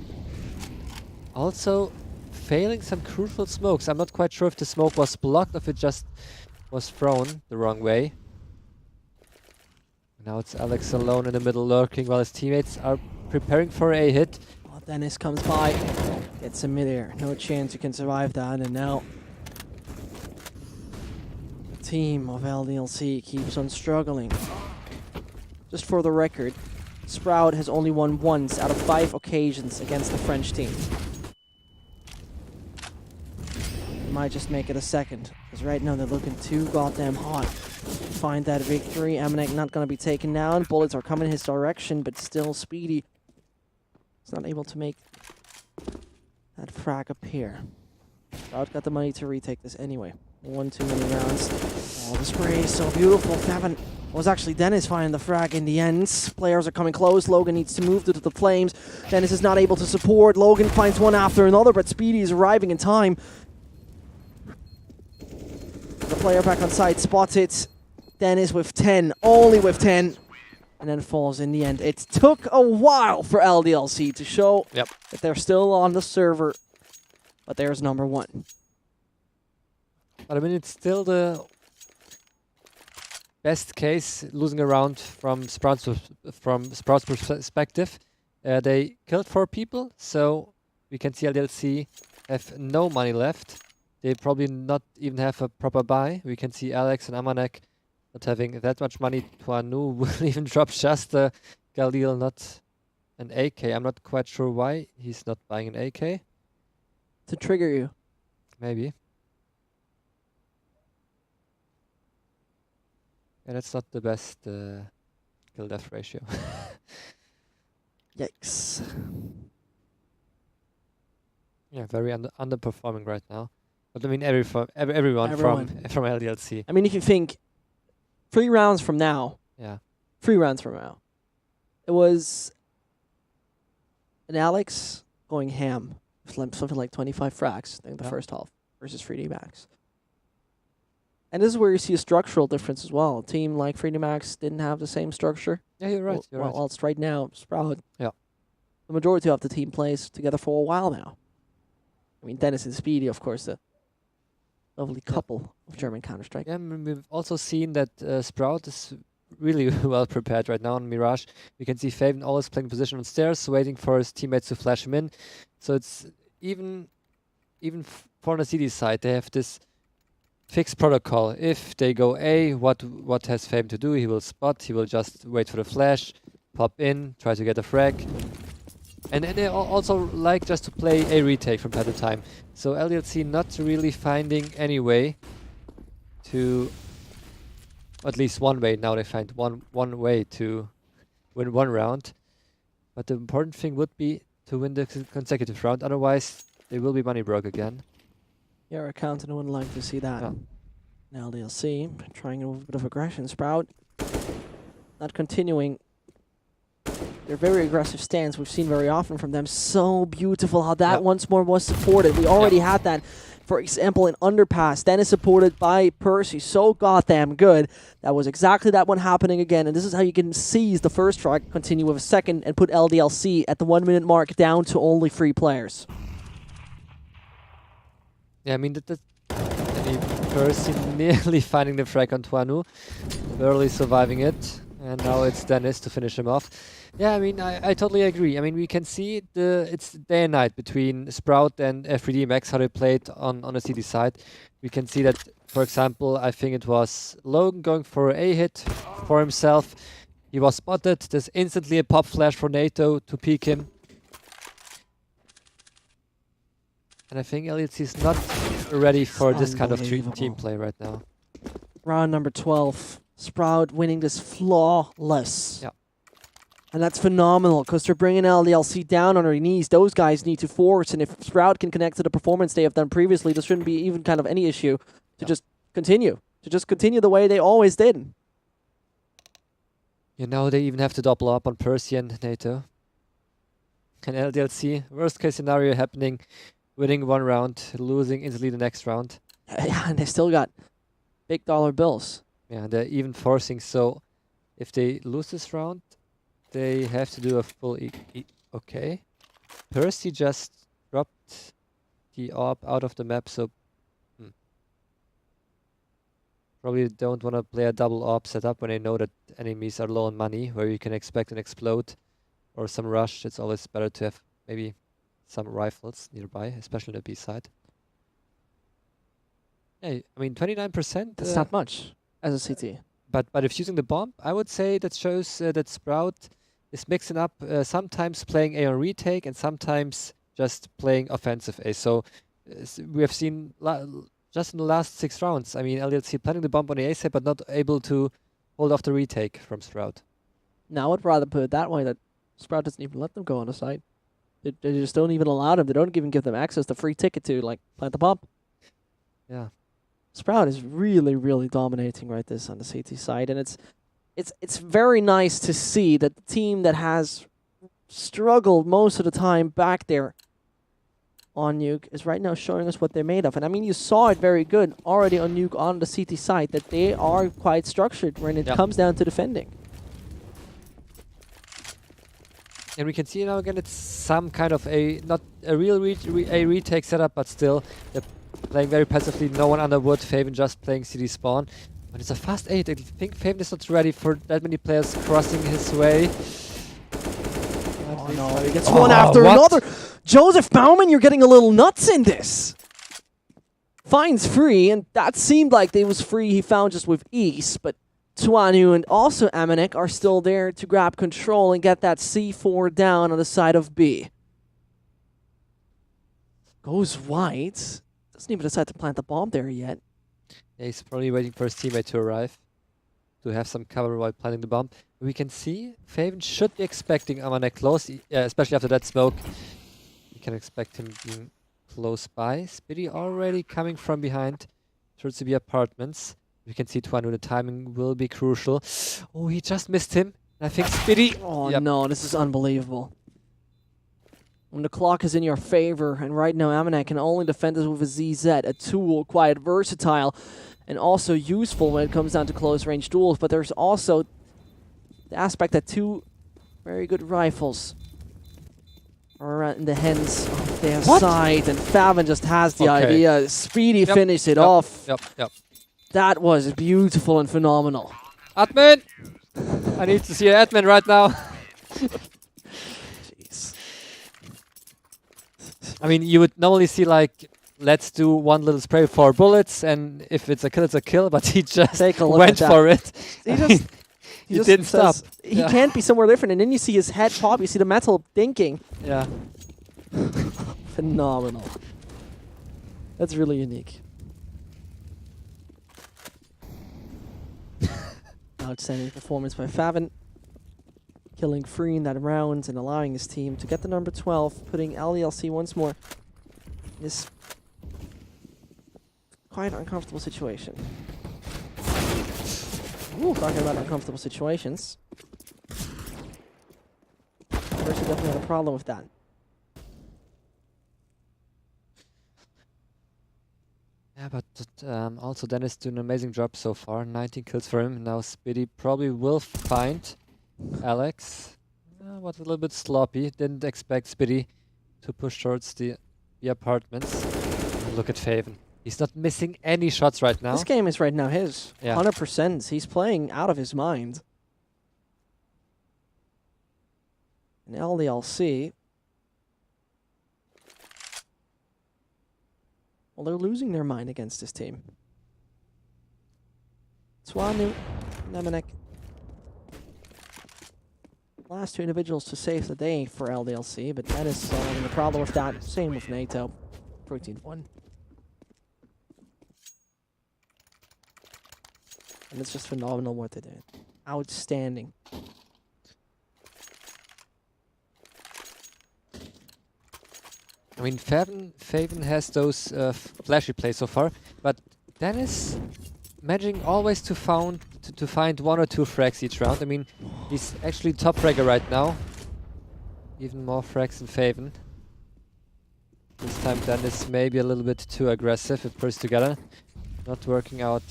Also failing some crucial smokes. I'm not quite sure if the smoke was blocked or if it just was thrown the wrong way. Now it's Alex alone in the middle lurking while his teammates are preparing for a hit. Well, Dennis comes by, gets him midair. No chance you can survive that, and now the team of LDLC keeps on struggling. Just for the record, Sprout has only won once out of 5 occasions against the French team. They might just make it a second, because right now they're looking too goddamn hot. Find that victory. Amanek not going to be taken down. Bullets are coming his direction, but still Speedy is not able to make that frag appear. Sprout got the money to retake this anyway. One too many rounds. Oh, the spray is so beautiful. Favin was actually Dennis finding the frag in the end. Players are coming close. Logan needs to move to the flames. Dennis is not able to support. Logan finds one after another, but Speedy is arriving in time. The player back on site spots it. Dennis with 10, only with 10, and then falls in the end. It took a while for LDLC to show that they're still on the server, but there's number one. But I mean, it's still the best case losing a round from Sprout's perspective. They killed 4 people, so we can see LDLC have no money left. They probably not even have a proper buy. We can see Alex and Amanek not having that much money. Tuanu will even drop just a Galil, not an AK. I'm not quite sure why he's not buying an AK. To trigger you. Maybe. Yeah, that's not the best kill-death ratio. Yikes. Yeah, very underperforming right now. But I mean, everyone from LDLC. I mean, if you think 3 rounds from now, Yeah. 3 rounds from now, it was an Alex going ham, with something like 25 frags in the first half versus 3D Max. And this is where you see a structural difference as well. A team like 3D Max didn't have the same structure. Yeah, you're right. Whilst right now, Sprout, the majority of the team plays together for a while now. I mean, Dennis and Speedy, of course, the lovely couple of German Counter-Strike. Yeah, we've also seen that Sprout is really well prepared right now on Mirage. We can see Faven always playing position on stairs, waiting for his teammates to flash him in. So it's even for the CD side, they have this fixed protocol. If they go A, what has Faven to do? He will spot, he will just wait for the flash, pop in, try to get a frag. And they also like just to play a retake from time to time. So LDLC not really finding any way to, at least one way. Now they find one way to win 1 round. But the important thing would be to win the consecutive round. Otherwise, they will be money broke again. Yeah, accountant wouldn't like to see that. Now LDLC trying a bit of aggression. Sprout not continuing their very aggressive stance we've seen very often from them. So beautiful how that once more was supported. We already had that, for example, in Underpass. Then is supported by Percy. So goddamn good. That was exactly that one happening again. And this is how you can seize the first strike, continue with a second, and put LDLC at the 1 minute mark down to only 3 players. Yeah, I mean, Percy nearly finding the frag on Tuanu, barely surviving it. And now it's Dennis to finish him off. Yeah, I mean, I totally agree. I mean, we can see it's day and night between Sprout and 3D Max, how they played on the CD side. We can see that, for example, I think it was Logan going for a hit for himself. He was spotted. There's instantly a pop flash for NATO to peek him. And I think LDLC is not ready for this kind of team play right now. Round number 12. Sprout winning this flawless. Yeah. And that's phenomenal because they're bringing LDLC down on their knees. Those guys need to force, and if Sprout can connect to the performance they have done previously, there shouldn't be even kind of any issue to just continue. To just continue the way they always did. You know, they even have to double up on Percy and NATO. And LDLC, worst case scenario happening, winning 1 round, losing instantly the next round. Yeah, and they still got big dollar bills. Yeah, they're even forcing, so if they lose this round, they have to do a full okay. Percy just dropped the orb out of the map, so probably don't want to play a double orb setup when they know that enemies are low on money, where you can expect an explode or some rush. It's always better to have maybe some rifles nearby, especially on the B side. Yeah, I mean 29%. That's not much as a CT. But if using the bomb, I would say that shows that Sprout is mixing up, sometimes playing A on retake and sometimes just playing offensive A. So we have seen just in the last 6 rounds, I mean, LDLC planting the bomb on the A side but not able to hold off the retake from Sprout. Now I would rather put it that way, that Sprout doesn't even let them go on the side. They just don't even allow them. They don't even give them access to free ticket to like plant the bomb. Yeah. Sprout is really, really dominating right this on the CT side, and it's very nice to see that the team that has struggled most of the time back there on Nuke is right now showing us what they're made of. And I mean, you saw it very good already on Nuke on the CT side that they are quite structured when it comes down to defending. And we can see now again it's some kind of not a real retake setup, but still they're playing very passively. No one under wood. Faven just playing CD spawn. But it's a fast 8. I think Faven is not ready for that many players crossing his way. Oh no, he gets one after another. Joseph Baumann, you're getting a little nuts in this. Finds free, and that seemed like they was free he found just with ease, but Tuanu and also Amanek are still there to grab control and get that C4 down on the side of B. Goes white. Doesn't even decide to plant the bomb there yet. Yeah, he's probably waiting for his teammate to arrive to have some cover while planting the bomb. We can see Faven should be expecting Amanek close, especially after that smoke. You can expect him being close by. Spitty already coming from behind towards the B apartments. We can see Tuanu, the timing will be crucial. Oh, he just missed him. I think Spitty... Oh no, this is unbelievable. When the clock is in your favor, and right now Amanek can only defend this with a ZZ, a tool, quite versatile, and also useful when it comes down to close-range duels, but there's also the aspect that two very good rifles are in the hands of their side, and Faven just has the idea. Speedy finished it off. Yep. That was beautiful and phenomenal. Admin! I need to see an admin right now. Jeez. I mean, you would normally see like, let's do one little spray for bullets, and if it's a kill, it's a kill, but he just went for it. He just didn't stop. He can't be somewhere different, and then you see his head pop, you see the metal thinking. Yeah. Phenomenal. That's really unique. Outstanding performance by Faven. Killing free in that round and allowing his team to get the number 12, putting LDLC once more in this quite uncomfortable situation. Ooh, talking about uncomfortable situations. First, definitely had a problem with that. Yeah, but also Dennis doing an amazing job so far. 19 kills for him. Now Spitty probably will find Alex. Was a little bit sloppy. Didn't expect Spitty to push towards the apartments. And look at Faven. He's not missing any shots right now. This game is right now his. Yeah. 100%. He's playing out of his mind. And LDLC... well, they're losing their mind against this team. Tuanu, Nemanek. Last two individuals to save the day for LDLC, but that is solving the problem with that. Same with NATO. Protein 1. And it's just phenomenal what they did. Outstanding. I mean, Faven has those flashy plays so far, but Dennis managing always to find one or two frags each round. I mean, he's actually top fragger right now. Even more frags than Faven. This time Dennis maybe a little bit too aggressive if pushed together. Not working out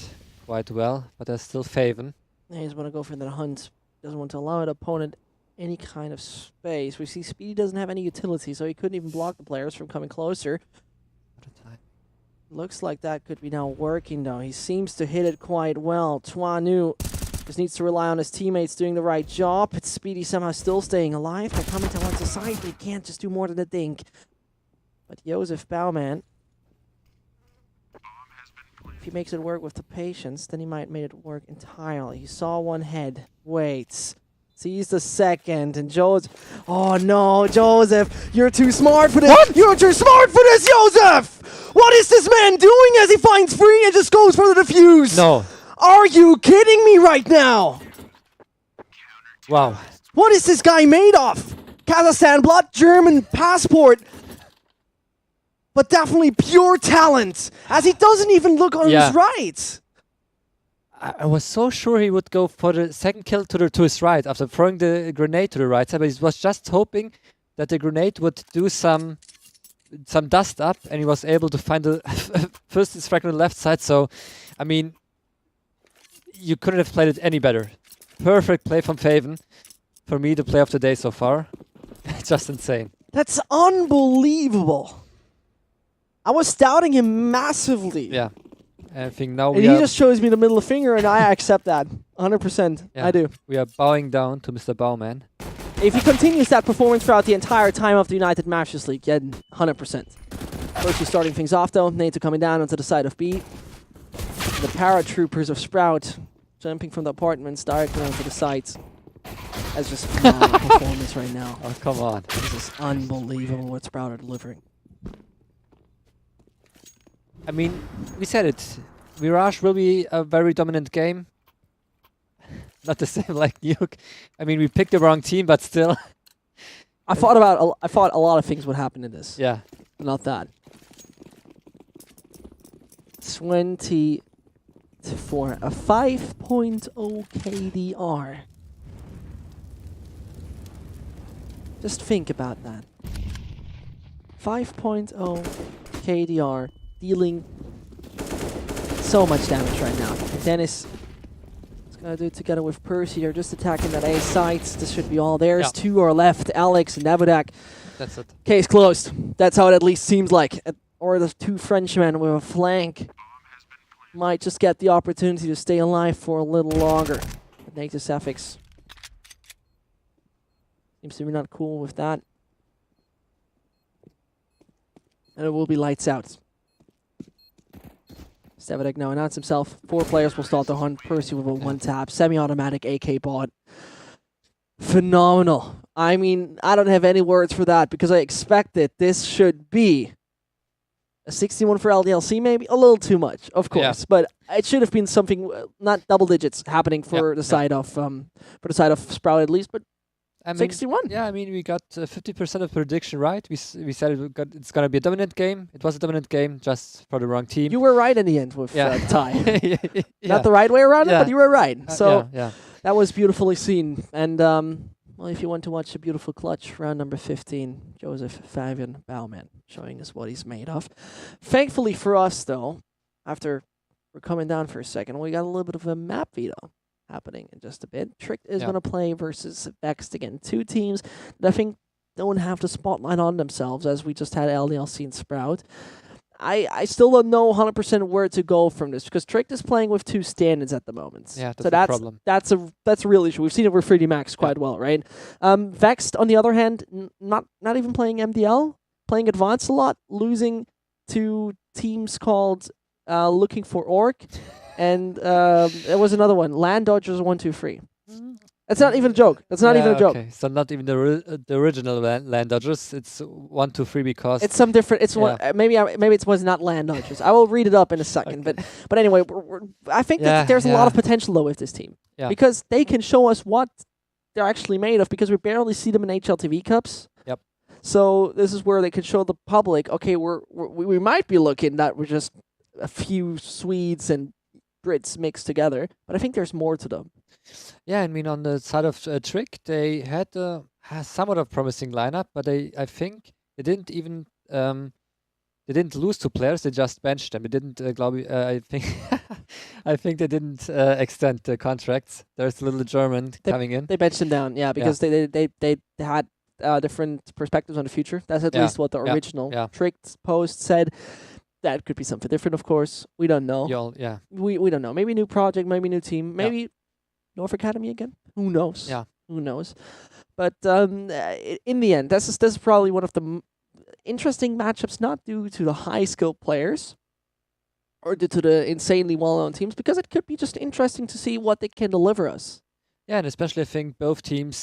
quite well, but there's still Faven. Yeah, he's want to go for that hunt. Doesn't want to allow an opponent any kind of space. We see Speedy doesn't have any utility, so he couldn't even block the players from coming closer. What a time. Looks like that could be now working, though. He seems to hit it quite well. Tuanu just needs to rely on his teammates doing the right job. It's Speedy somehow still staying alive. They're coming towards the side. They can't just do more than a dink. But Joseph Baumann, if he makes it work with the patience, then he might make it work entirely. He saw one head, waits, sees the second, and Joseph... oh no, Joseph, you're too smart for this! What? You're too smart for this, Joseph! What is this man doing as he finds free and just goes for the defuse? No. Are you kidding me right now? Wow. What is this guy made of? Kazakhstan blood, German passport. But definitely pure talent, as he doesn't even look on Yeah. his right. I was so sure he would go for the second kill to his right after throwing the grenade to the right side, but he was just hoping that the grenade would do some dust up, and he was able to find the first strike on the left side. So, I mean, you couldn't have played it any better. Perfect play from Faven. For me, the play of the day so far. Just insane. That's unbelievable. I was doubting him massively. Yeah. I think now And we he are, just shows me the middle finger, and I accept that. 100%. Yeah. I do. we are bowing down to Mr. Bowman. If he continues that performance throughout the entire time of the United Masters League, then 100%. First, he's starting things off, though. Nato coming down onto the side of B. The paratroopers of Sprout jumping from the apartments directly onto the sites. That's just phenomenal performance right now. Oh, come on. This is unbelievable what Sprout are delivering. I mean, we said it. Mirage will be a very dominant game. Not the same like Nuke. I mean, we picked the wrong team, but still. I thought a lot of things would happen in this. Yeah. Not that. 20 to 4. A 5.0 KDR. Just think about that. 5.0 KDR dealing so much damage right now. Dennis is going to do it together with Percy. They're just attacking that A site. This should be all theirs. Yeah. 2 are left. Alex and Navadak. That's it. Case closed. That's how it at least seems like. Or the 2 Frenchmen with a flank might just get the opportunity to stay alive for a little longer. But Native Suffix seems to be not cool with that. And it will be lights out. Stevedek now announced himself. 4 players will start the hunt. Percy with a 1-tap. Semi-automatic AK bot. Phenomenal. I mean, I don't have any words for that because I expected this should be a 61 for LDLC, maybe a little too much, of course, but it should have been something not double digits happening for the side of Sprout at least, but I mean, 61. Yeah, I mean, we got 50% of prediction right. We said it's going to be a dominant game. It was a dominant game, just for the wrong team. You were right in the end with Ty. Yeah. Not the right way around it, but you were right. So yeah. that was beautifully seen. And well, if you want to watch a beautiful clutch, round number 15, Joseph Fabian Baumann showing us what he's made of. Thankfully for us, though, after we're coming down for a second, we got a little bit of a map veto happening in just a bit. Trick is going to play versus Vexed again. 2 teams that I think don't have the spotlight on themselves, as we just had LDLC and Sprout. I still don't know 100% where to go from this, because Trick is playing with 2 stand-ins at the moment. Yeah, that's so the problem. That's a real issue. We've seen it with 3D Max quite well, right? Vexed, on the other hand, not even playing MDL, playing Advanced a lot, losing to teams called Looking for Orc, and there was another one, Land Dodgers 123. That's not even a joke. That's not even a joke. Okay. So not even the original Land Dodgers. It's 1, 2, 3 because it's some different. It's one. Maybe it was not Land Dodgers. I will read it up in a second. But anyway, I think that there's a lot of potential though with this team because they can show us what they're actually made of, because we barely see them in HLTV Cups. Yep. So this is where they can show the public, okay, we might be looking that we're just a few Swedes and Brits mixed together, but I think there's more to them. Yeah, I mean, on the side of Trick, they had somewhat of promising lineup, but I think they didn't even they didn't lose 2 players. They just benched them. They didn't. I think I think they didn't extend the contracts. There's a little German coming in. They benched them down, because they had different perspectives on the future. That's at least what the original Trick post said. That could be something different, of course. We don't know. We don't know. Maybe new project, maybe new team, maybe North Academy again. Who knows? Yeah. Who knows? But in the end, this is probably one of the interesting matchups, not due to the high-skilled players or due to the insanely well-known teams, because it could be just interesting to see what they can deliver us. Yeah, and especially I think both teams